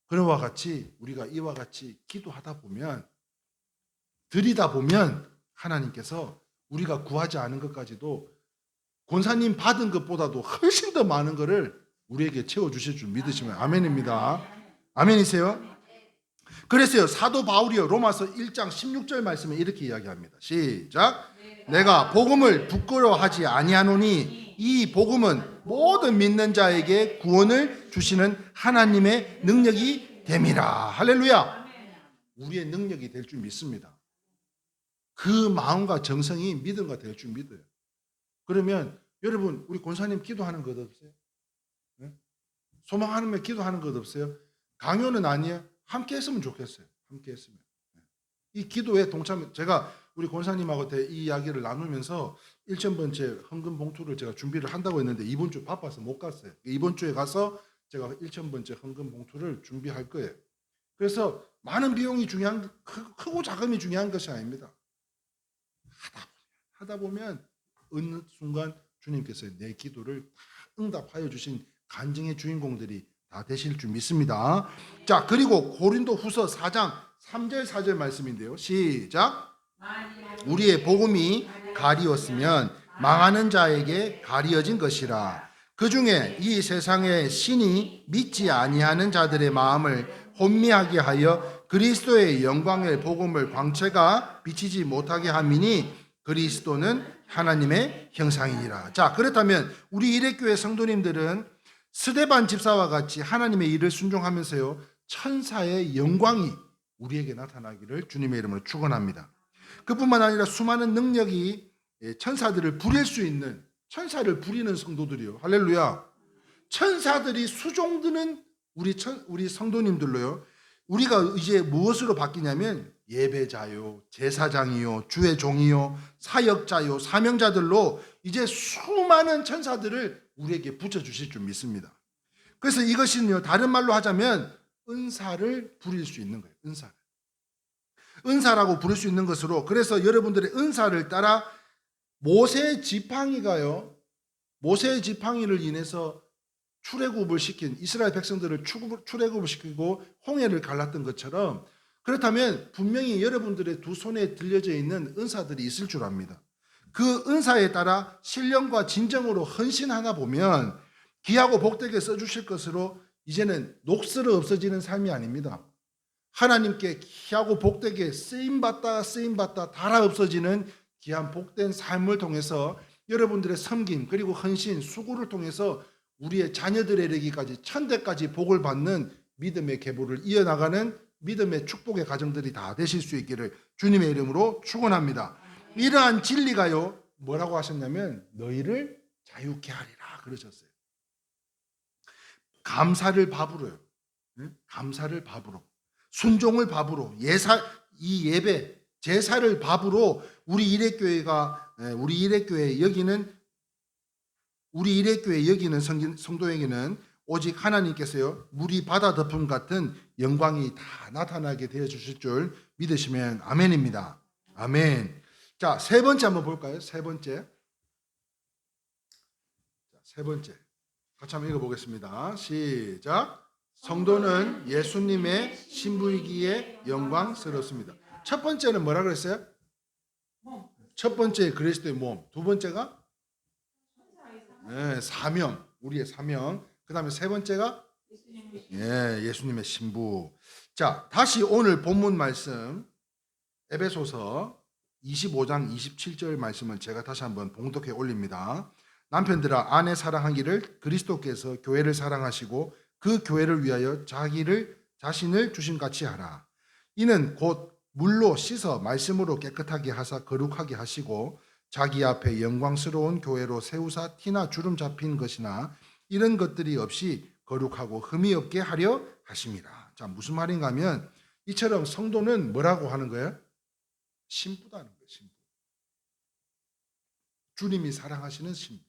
그와 같이 우리가 이와 같이 기도하다 보면, 드리다 보면 하나님께서 우리가 구하지 않은 것까지도 권사님 받은 것보다도 훨씬 더 많은 것을 우리에게 채워주실 줄 믿으시면 아멘입니다. 아멘이세요? 그래서요, 사도 바울이요, 로마서 1장 16절 말씀에 이렇게 이야기합니다. 시작. 내가 복음을 부끄러워하지 아니하노니 이 복음은 모든 믿는 자에게 구원을 주시는 하나님의 능력이 됨이라. 할렐루야. 우리의 능력이 될 줄 믿습니다. 그 마음과 정성이 믿음과 될 줄 믿어요. 그러면 여러분, 우리 권사님 기도하는 것 없어요? 네? 소망하는 기도하는 것 없어요? 강요는 아니에요. 함께 했으면 좋겠어요. 함께 했으면. 이 기도에 동참, 제가 우리 권사님하고 이 이야기를 나누면서 1000번째 헌금 봉투를 제가 준비를 한다고 했는데 이번 주 바빠서 못 갔어요. 이번 주에 가서 제가 1000번째 헌금 봉투를 준비할 거예요. 그래서 많은 비용이 중요한, 크고 작음이 중요한 것이 아닙니다. 하다 보면 어느 순간 주님께서 내 기도를 다 응답하여 주신 간증의 주인공들이 다 되실 줄 믿습니다. 자, 그리고 고린도 후서 4장 3절 4절 말씀인데요. 시작. 우리의 복음이 가리웠으면 망하는 자에게 가리어진 것이라. 그 중에 이 세상의 신이 믿지 아니하는 자들의 마음을 혼미하게 하여 그리스도의 영광의 복음을 광채가 비치지 못하게 함이니 그리스도는 하나님의 형상이니라. 자, 그렇다면 우리 일회교회 성도님들은 스데반 집사와 같이 하나님의 일을 순종하면서요, 천사의 영광이 우리에게 나타나기를 주님의 이름으로 축원합니다. 그뿐만 아니라 수많은 능력이 천사들을 부릴 수 있는, 천사를 부리는 성도들이요, 할렐루야. 천사들이 수종드는 우리 성도님들로요, 우리가 이제 무엇으로 바뀌냐면 예배자요, 제사장이요, 주의 종이요, 사역자요, 사명자들로 이제 수많은 천사들을 우리에게 붙여주실 줄 믿습니다. 그래서 이것은요, 다른 말로 하자면 은사를 부릴 수 있는 거예요. 은사라고 부를 수 있는 것으로. 그래서 여러분들의 은사를 따라 모세 지팡이가요, 모세 지팡이를 인해서 출애굽을 시킨 이스라엘 백성들을 출애굽을 시키고 홍해를 갈랐던 것처럼, 그렇다면 분명히 여러분들의 두 손에 들려져 있는 은사들이 있을 줄 압니다. 그 은사에 따라 신령과 진정으로 헌신하나 보면 귀하고 복되게 써주실 것으로 이제는 녹슬어 없어지는 삶이 아닙니다. 하나님께 귀하고 복되게 쓰임받다 달아 없어지는 귀한 복된 삶을 통해서 여러분들의 섬김 그리고 헌신 수고를 통해서 우리의 자녀들에 이르기까지 천대까지 복을 받는 믿음의 계보를 이어나가는 믿음의 축복의 가정들이 다 되실 수 있기를 주님의 이름으로 축원합니다. 이러한 진리가요 뭐라고 하셨냐면 너희를 자유케 하리라 그러셨어요. 감사를 밥으로요. 감사를 밥으로, 순종을 밥으로, 이 예배, 제사를 밥으로 우리 일회교회 여기는 성도에게는 오직 하나님께서요 물이 바다 덮음 같은 영광이 다 나타나게 되어 주실 줄 믿으시면 아멘입니다. 아멘. 자, 세 번째 한번 볼까요? 세 번째 같이 한번 읽어보겠습니다. 시작. 성도는 예수님의 신부이기에 영광스럽습니다. 첫 번째는 뭐라 그랬어요? 첫 번째 그리스도의 몸. 두 번째가 사명, 우리의 사명. 그 다음에 세 번째가 예수님의 신부. 자, 다시 오늘 본문 말씀 에베소서 25장 27절 말씀을 제가 다시 한번 봉독해 올립니다. 남편들아 아내 사랑하기를 그리스도께서 교회를 사랑하시고 그 교회를 위하여 자신을 주심같이 하라. 이는 곧 물로 씻어 말씀으로 깨끗하게 하사 거룩하게 하시고 자기 앞에 영광스러운 교회로 세우사 티나 주름 잡힌 것이나 이런 것들이 없이 거룩하고 흠이 없게 하려 하심이라. 자, 무슨 말인가 하면 이처럼 성도는 뭐라고 하는 거예요? 신부다는 거예요. 신부. 주님이 사랑하시는 신부.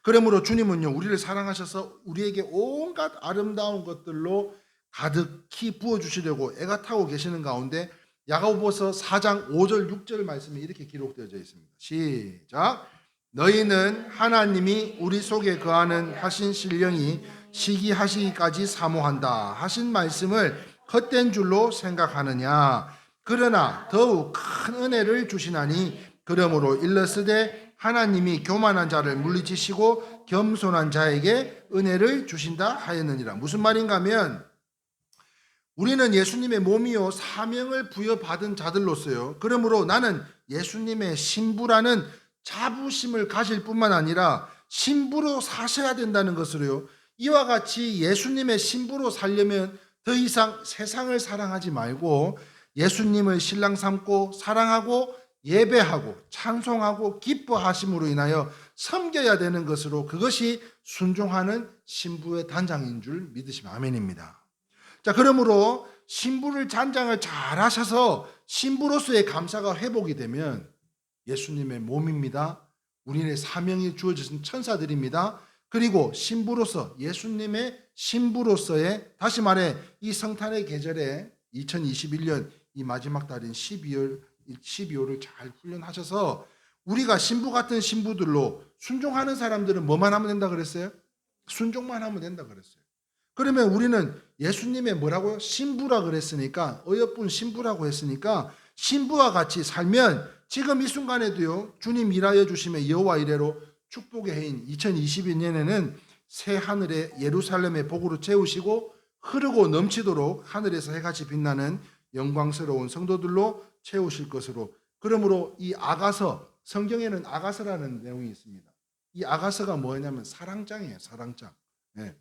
그러므로 주님은요 우리를 사랑하셔서 우리에게 온갖 아름다운 것들로 가득히 부어주시려고 애가 타고 계시는 가운데 야고보서 4장 5절 6절 말씀이 이렇게 기록되어져 있습니다. 시작. 너희는 하나님이 우리 속에 거하는 하신 신령이 시기하시기까지 사모한다 하신 말씀을 헛된 줄로 생각하느냐. 그러나 더욱 큰 은혜를 주시나니 그러므로 일렀으되 하나님이 교만한 자를 물리치시고 겸손한 자에게 은혜를 주신다 하였느니라. 무슨 말인가 하면 우리는 예수님의 몸이요 사명을 부여받은 자들로서요. 그러므로 나는 예수님의 신부라는 자부심을 가질 뿐만 아니라 신부로 사셔야 된다는 것으로요. 이와 같이 예수님의 신부로 살려면 더 이상 세상을 사랑하지 말고 예수님을 신랑 삼고 사랑하고 예배하고 찬송하고 기뻐하심으로 인하여 섬겨야 되는 것으로 그것이 순종하는 신부의 단장인 줄 믿으시면 아멘입니다. 자, 그러므로 신부를 잔장을 잘 하셔서 신부로서의 감사가 회복이 되면 예수님의 몸입니다. 우리의 사명이 주어진 천사들입니다. 그리고 신부로서 예수님의 신부로서의 다시 말해 이 성탄의 계절에 2021년 이 마지막 달인 12월을 잘 훈련하셔서 우리가 신부 같은 신부들로 순종하는 사람들은 뭐만 하면 된다 그랬어요? 순종만 하면 된다 그랬어요. 그러면 우리는 예수님의 뭐라고요? 신부라 그랬으니까 어여쁜 신부라고 했으니까 신부와 같이 살면 지금 이 순간에도요 주님 일하여 주심의 여호와 이레로 축복의 해인 2022년에는 새 하늘에 예루살렘의 복으로 채우시고 흐르고 넘치도록 하늘에서 해같이 빛나는 영광스러운 성도들로 채우실 것으로. 그러므로 이 아가서, 성경에는 아가서라는 내용이 있습니다. 이 아가서가 뭐냐면 사랑장이에요. 사랑장. 네.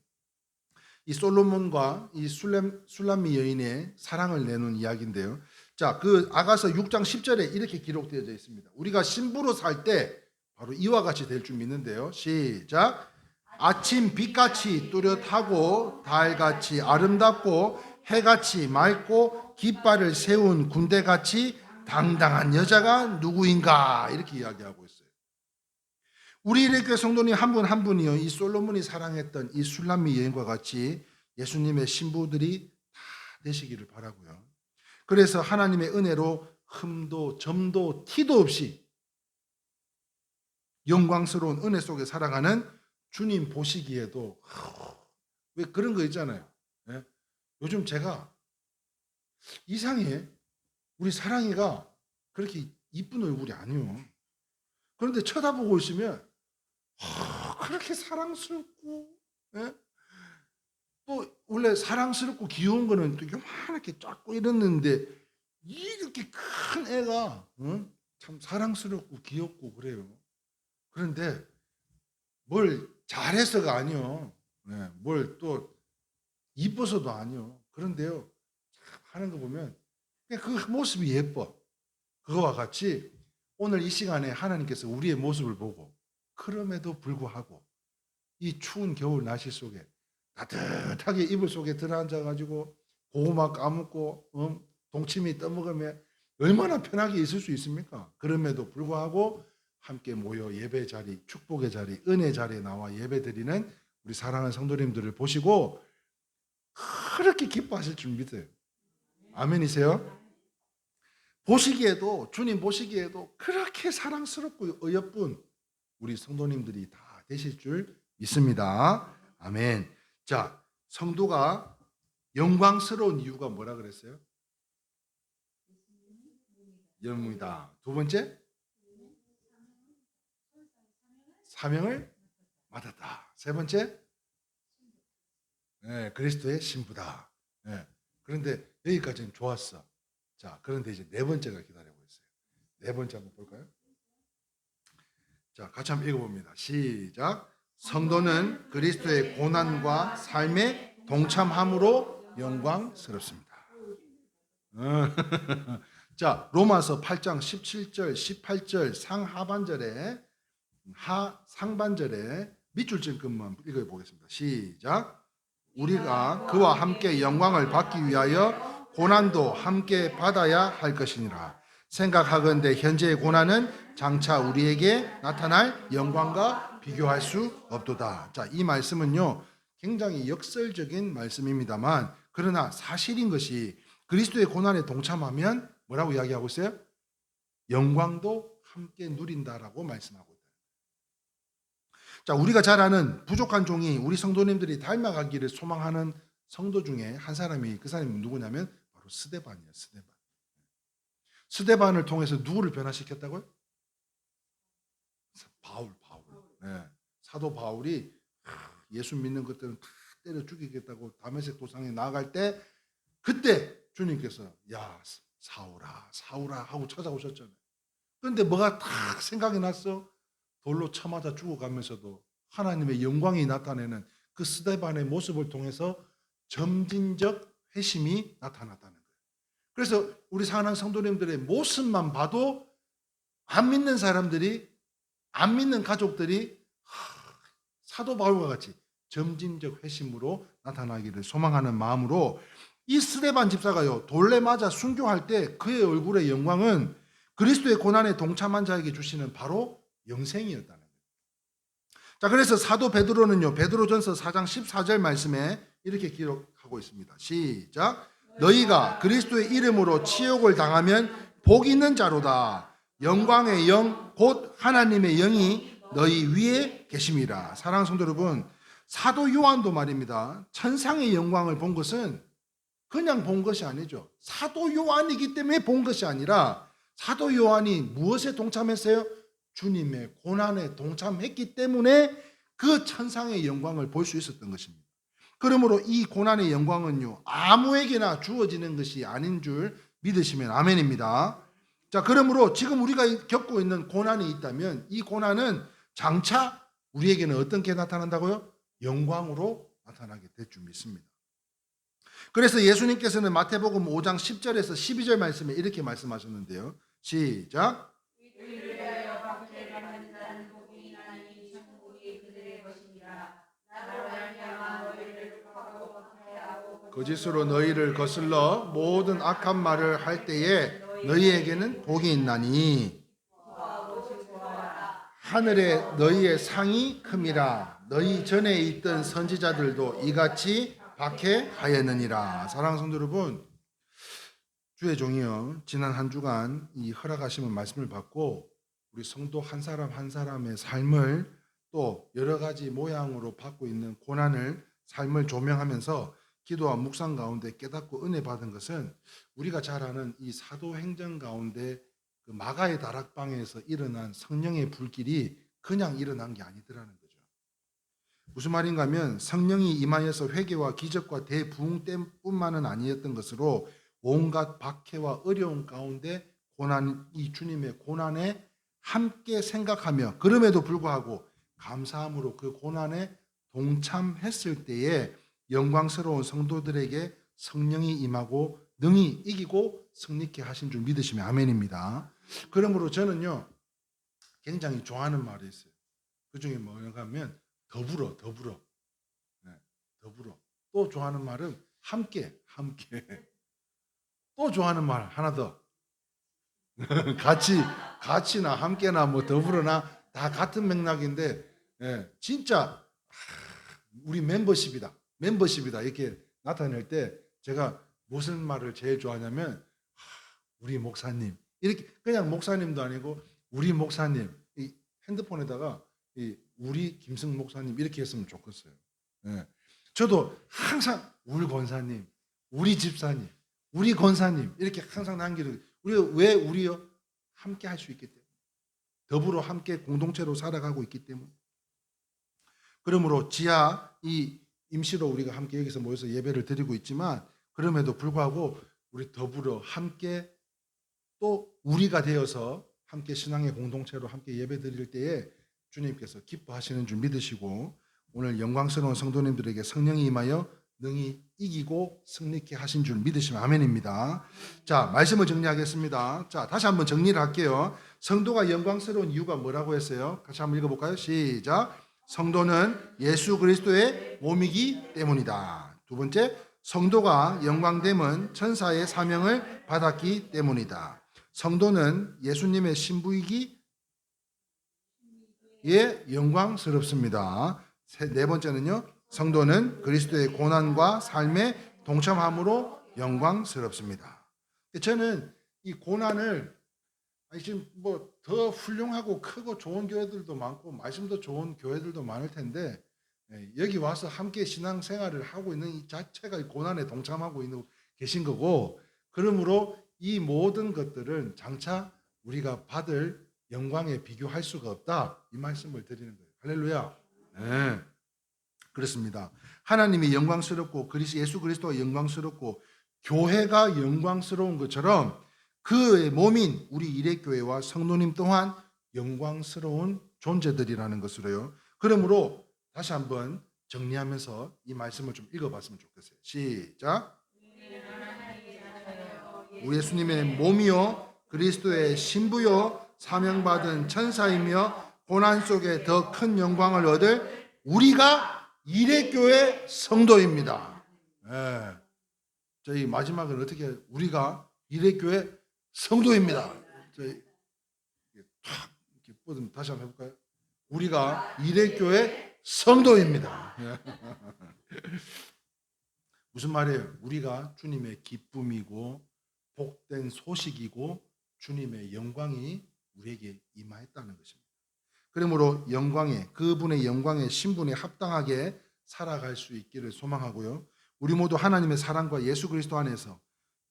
이 솔로몬과 이 술람미 여인의 사랑을 내놓은 이야기인데요. 자, 그 아가서 6장 10절에 이렇게 기록되어져 있습니다. 우리가 신부로 살 때 바로 이와 같이 될 줄 믿는데요. 시작. 아침 빛같이 뚜렷하고 달같이 아름답고 해같이 맑고 깃발을 세운 군대같이 당당한 여자가 누구인가 이렇게 이야기하고 있어요. 우리 일회교회 성도님 한 분 한 분이요 이 솔로몬이 사랑했던 이 술람미 여인과 같이 예수님의 신부들이 다 되시기를 바라고요. 그래서 하나님의 은혜로 흠도 점도 티도 없이 영광스러운 은혜 속에 살아가는 주님 보시기에도 왜 그런 거 있잖아요. 네? 요즘 제가 이상해. 우리 사랑이가 그렇게 이쁜 얼굴이 아니요. 그런데 쳐다보고 있으면 그렇게 사랑스럽고, 예? 또 원래 사랑스럽고 귀여운 거는 또 요만하게 작고 이랬는데 이렇게 큰 애가 참 사랑스럽고 귀엽고 그래요. 그런데 뭘 잘해서가 아니요. 네, 뭘 또 이뻐서도 아니요. 그런데요, 참 하는 거 보면 그냥 그 모습이 예뻐. 그거와 같이 오늘 이 시간에 하나님께서 우리의 모습을 보고 그럼에도 불구하고 이 추운 겨울 날씨 속에 따뜻하게 이불 속에 들어앉아 가지고 고구마 까먹고 동치미 떠먹으며 얼마나 편하게 있을 수 있습니까? 그럼에도 불구하고 함께 모여 예배 자리, 축복의 자리, 은혜 자리에 나와 예배 드리는 우리 사랑하는 성도님들을 보시고 그렇게 기뻐하실 줄 믿어요. 아멘이세요? 보시기에도, 주님 보시기에도 그렇게 사랑스럽고 어여쁜 우리 성도님들이 다 되실 줄 믿습니다. 아멘. 자, 성도가 영광스러운 이유가 뭐라 그랬어요? 영웅이다. 두 번째, 사명을 맡았다. 세 번째, 네, 그리스도의 신부다. 네. 그런데 여기까지는 좋았어. 자, 그런데 이제 네 번째가 기다리고 있어요. 네 번째 한번 볼까요? 자, 같이 한번 읽어봅니다. 시작. 성도는 그리스도의 고난과 삶에 동참함으로 영광스럽습니다. 자, 로마서 8장 17절, 18절 상하반절에 상반절에 밑줄 친 것만 읽어보겠습니다. 시작. 우리가 그와 함께 영광을 받기 위하여 고난도 함께 받아야 할 것이니라. 생각하건대 현재의 고난은 장차 우리에게 나타날 영광과 비교할 수 없도다. 자, 이 말씀은요, 굉장히 역설적인 말씀입니다만, 그러나 사실인 것이 그리스도의 고난에 동참하면 뭐라고 이야기하고 있어요? 영광도 함께 누린다라고 말씀하고 있다. 자, 우리가 잘 아는 부족한 종이 우리 성도님들이 닮아가기를 소망하는 성도 중에 한 사람이, 그 사람이 누구냐면 바로 스데반이에요. 스데반. 스데반을 통해서 누구를 변화시켰다고요? 바울. 네. 사도 바울이 예수 믿는 것들은 다 때려 죽이겠다고 다메섹 도상에 나아갈 때, 그때 주님께서 야 사울아 하고 찾아오셨잖아요. 그런데 뭐가 딱 생각이 났어? 돌로 쳐맞아 죽어가면서도 하나님의 영광이 나타내는 그 스데반의 모습을 통해서 점진적 회심이 나타났다는 거예요. 그래서 우리 사랑하는 성도님들의 모습만 봐도 안 믿는 사람들이, 안 믿는 가족들이 사도 바울과 같이 점진적 회심으로 나타나기를 소망하는 마음으로, 이 스데반 집사가요, 돌에 맞아 순교할 때 그의 얼굴의 영광은 그리스도의 고난에 동참한 자에게 주시는 바로 영생이었다는 거예요. 자, 그래서 사도 베드로는요, 베드로전서 4장 14절 말씀에 이렇게 기록하고 있습니다. 시작. 너희가 그리스도의 이름으로 치욕을 당하면 복 있는 자로다. 영광의 영 곧 하나님의 영이 너희 위에 계심이라. 사랑하는 성도 여러분, 사도 요한도 말입니다, 천상의 영광을 본 것은 그냥 본 것이 아니죠. 사도 요한이기 때문에 본 것이 아니라, 사도 요한이 무엇에 동참했어요? 주님의 고난에 동참했기 때문에 그 천상의 영광을 볼 수 있었던 것입니다. 그러므로 이 고난의 영광은요, 아무에게나 주어지는 것이 아닌 줄 믿으시면 아멘입니다. 자, 그러므로 지금 우리가 겪고 있는 고난이 있다면 이 고난은 장차 우리에게는 어떤 게 나타난다고요? 영광으로 나타나게 될 줄 믿습니다. 그래서 예수님께서는 마태복음 5장 10절에서 12절 말씀에 이렇게 말씀하셨는데요. 시작. 거짓으로 너희를 거슬러 모든 악한 말을 할 때에 너희에게는 복이 있나니 하늘에 너희의 상이 큼이라. 너희 전에 있던 선지자들도 이같이 박해하였느니라. 사랑하는 성도 여러분, 주의 종이요, 지난 한 주간 이 허락하시는 말씀을 받고 우리 성도 한 사람 한 사람의 삶을, 또 여러 가지 모양으로 받고 있는 고난을, 삶을 조명하면서 기도와 묵상 가운데 깨닫고 은혜 받은 것은 우리가 잘 아는 이 사도행전 가운데 그 마가의 다락방에서 일어난 성령의 불길이 그냥 일어난 게 아니더라는 거죠. 무슨 말인가 하면 성령이 임하여서 회개와 기적과 대부흥 때뿐만은 아니었던 것으로 온갖 박해와 어려움 가운데 이 주님의 고난에 함께 생각하며 그럼에도 불구하고 감사함으로 그 고난에 동참했을 때에 영광스러운 성도들에게 성령이 임하고 능히 이기고 승리케 하신 줄 믿으시면 아멘입니다. 그러므로 저는요 굉장히 좋아하는 말이 있어요. 그 중에 뭐냐면 하면 더불어. 네, 더불어. 또 좋아하는 말은 함께. 또 좋아하는 말 하나 더. 같이나 함께나 뭐 더불어나 다 같은 맥락인데 진짜 우리 멤버십이다 이렇게 나타낼 때 제가 무슨 말을 제일 좋아하냐면 우리 목사님 이렇게 그냥 목사님도 아니고 우리 목사님 이 핸드폰에다가 우리 김승 목사님 이렇게 했으면 좋겠어요. 저도 항상 우리 권사님, 우리 집사님, 우리 권사님 이렇게 항상 남기는 우리가 왜 우리요? 함께 할 수 있기 때문에 더불어 함께 공동체로 살아가고 있기 때문에 그러므로 지하 이 임시로 우리가 함께 여기서 모여서 예배를 드리고 있지만 그럼에도 불구하고 우리 더불어 함께 또 우리가 되어서 함께 신앙의 공동체로 함께 예배 드릴 때에 주님께서 기뻐하시는 줄 믿으시고 오늘 영광스러운 성도님들에게 성령이 임하여 능히 이기고 승리케 하신 줄 믿으시면 아멘입니다. 자, 말씀을 정리하겠습니다. 자, 다시 한번 정리를 할게요. 성도가 영광스러운 이유가 뭐라고 했어요? 같이 한번 읽어볼까요? 시작. 성도는 예수 그리스도의 몸이기 때문이다. 두 번째, 성도가 영광됨은 천사의 사명을 받았기 때문이다. 성도는 예수님의 신부이기에 영광스럽습니다. 네 번째는요. 성도는 그리스도의 고난과 삶에 동참함으로 영광스럽습니다. 저는 이 고난을 지금 뭐 더 훌륭하고 크고 좋은 교회들도 많고 말씀도 좋은 교회들도 많을 텐데 여기 와서 함께 신앙생활을 하고 있는 이 자체가 고난에 동참하고 계신 거고 그러므로 이 모든 것들은 장차 우리가 받을 영광에 비교할 수가 없다 이 말씀을 드리는 거예요. 할렐루야. 네. 그렇습니다. 하나님이 영광스럽고 예수 그리스도가 영광스럽고 교회가 영광스러운 것처럼 그의 몸인 우리 일회교회와 성도님 또한 영광스러운 존재들이라는 것으로요. 그러므로 다시 한번 정리하면서 이 말씀을 좀 읽어봤으면 좋겠어요. 시작. 우리 예수님의 몸이요 그리스도의 신부요 사명받은 천사이며 고난 속에 더 큰 영광을 얻을 우리가 일회교회 성도입니다. 저희 마지막은 어떻게 우리가 일회교회 성도입니다. 저희 탁 이렇게 뻗으면 다시 한번 해볼까요? 우리가 일회교회 성도입니다. 무슨 말이에요? 우리가 주님의 기쁨이고 복된 소식이고 주님의 영광이 우리에게 임하였다는 것입니다. 그러므로 그분의 영광의 신분에 합당하게 살아갈 수 있기를 소망하고요. 우리 모두 하나님의 사랑과 예수 그리스도 안에서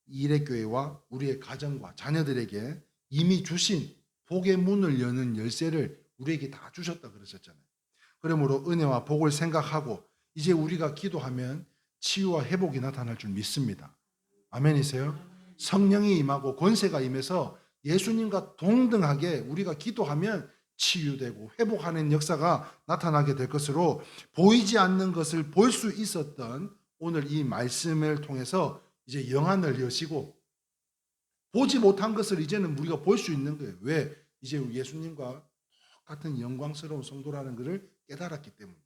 일회교회와 우리의 가정과 자녀들에게 이미 주신 복의 문을 여는 열쇠를 우리에게 다 주셨다 그러셨잖아요. 그러므로 은혜와 복을 생각하고 이제 우리가 기도하면 치유와 회복이 나타날 줄 믿습니다. 아멘이세요? 성령이 임하고 권세가 임해서 예수님과 동등하게 우리가 기도하면 치유되고 회복하는 역사가 나타나게 될 것으로 보이지 않는 것을 볼 수 있었던 오늘 이 말씀을 통해서 이제 영안을 여시고 보지 못한 것을 이제는 우리가 볼 수 있는 거예요. 왜? 이제 예수님과 똑같은 영광스러운 성도라는 것을 깨달았기 때문에.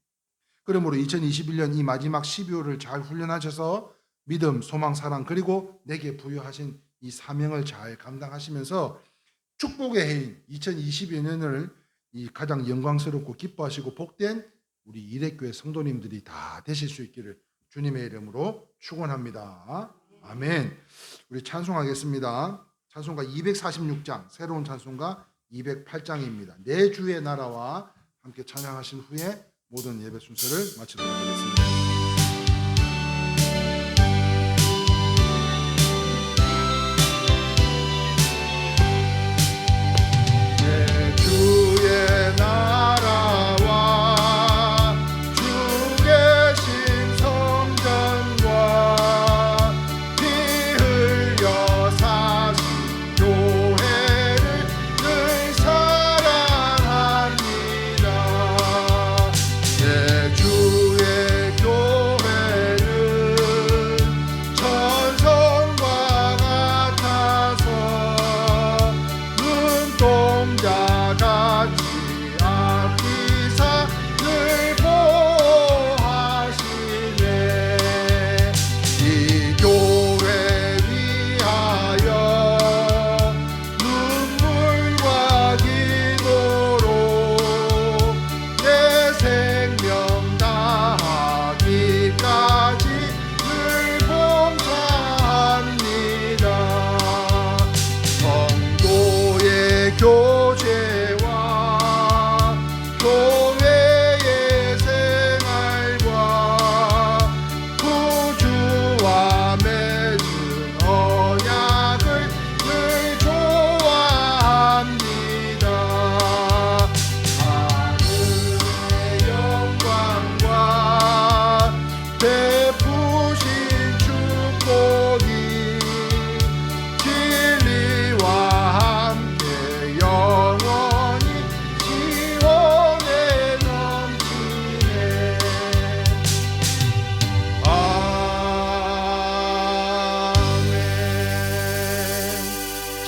그러므로 2021년 이 마지막 12월을 잘 훈련하셔서 믿음, 소망, 사랑 그리고 내게 부여하신 이 사명을 잘 감당하시면서 축복의 해인 2022년을 이 가장 영광스럽고 기뻐하시고 복된 우리 일회교회 성도님들이 다 되실 수 있기를 주님의 이름으로 축원합니다. 아멘. 우리 찬송하겠습니다. 찬송가 246장, 새로운 찬송가 208장입니다. 내 주의 나라와 함께 찬양하신 후에 모든 예배 순서를 마치도록 하겠습니다.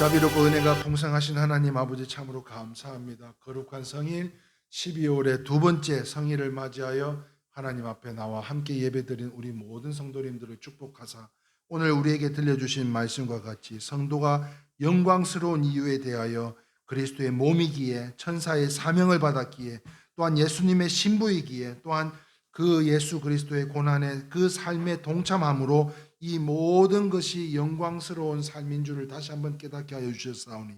자비롭고 은혜가 풍성하신 하나님 아버지 참으로 감사합니다. 거룩한 성일 12월의 두 번째 성일을 맞이하여 하나님 앞에 나와 함께 예배드린 우리 모든 성도님들을 축복하사 오늘 우리에게 들려주신 말씀과 같이 성도가 영광스러운 이유에 대하여 그리스도의 몸이기에 천사의 사명을 받았기에 또한 예수님의 신부이기에 또한 그 예수 그리스도의 고난의 그 삶에 동참함으로 이 모든 것이 영광스러운 삶인 줄을 다시 한번 깨닫게 하여 주셨사오니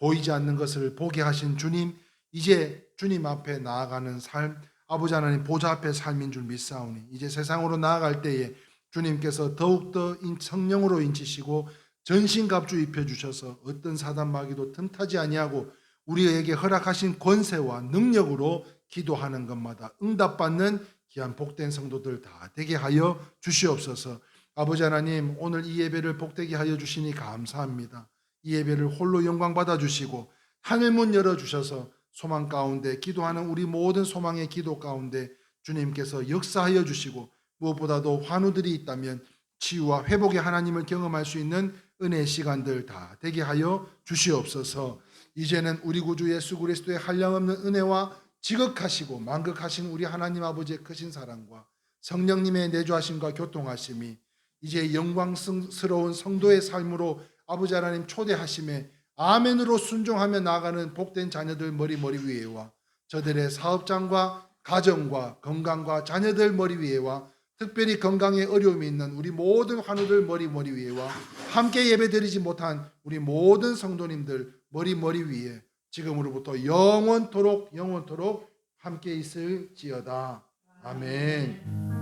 보이지 않는 것을 보게 하신 주님, 이제 주님 앞에 나아가는 삶, 아버지 하나님 보좌 앞에 삶인 줄 믿사오니 이제 세상으로 나아갈 때에 주님께서 더욱더 성령으로 인치시고 전신갑주 입혀주셔서 어떤 사단 마귀도 틈타지 아니하고 우리에게 허락하신 권세와 능력으로 기도하는 것마다 응답받는 귀한 복된 성도들 다 되게 하여 주시옵소서. 아버지 하나님, 오늘 이 예배를 복되게 하여 주시니 감사합니다. 이 예배를 홀로 영광 받아 주시고 하늘문 열어 주셔서 소망 가운데 기도하는 우리 모든 소망의 기도 가운데 주님께서 역사하여 주시고 무엇보다도 환우들이 있다면 치유와 회복의 하나님을 경험할 수 있는 은혜의 시간들 다 되게 하여 주시옵소서. 이제는 우리 구주 예수 그리스도의 한량없는 은혜와 지극하시고 만극하신 우리 하나님 아버지의 크신 사랑과 성령님의 내주하심과 교통하심이 이제 영광스러운 성도의 삶으로 아버지 하나님 초대하심에 아멘으로 순종하며 나아가는 복된 자녀들 머리 위에와 저들의 사업장과 가정과 건강과 자녀들 머리 위에와 특별히 건강에 어려움이 있는 우리 모든 환우들 머리 위에와 함께 예배드리지 못한 우리 모든 성도님들 머리 위에 지금으로부터 영원토록 함께 있을지어다. 아멘.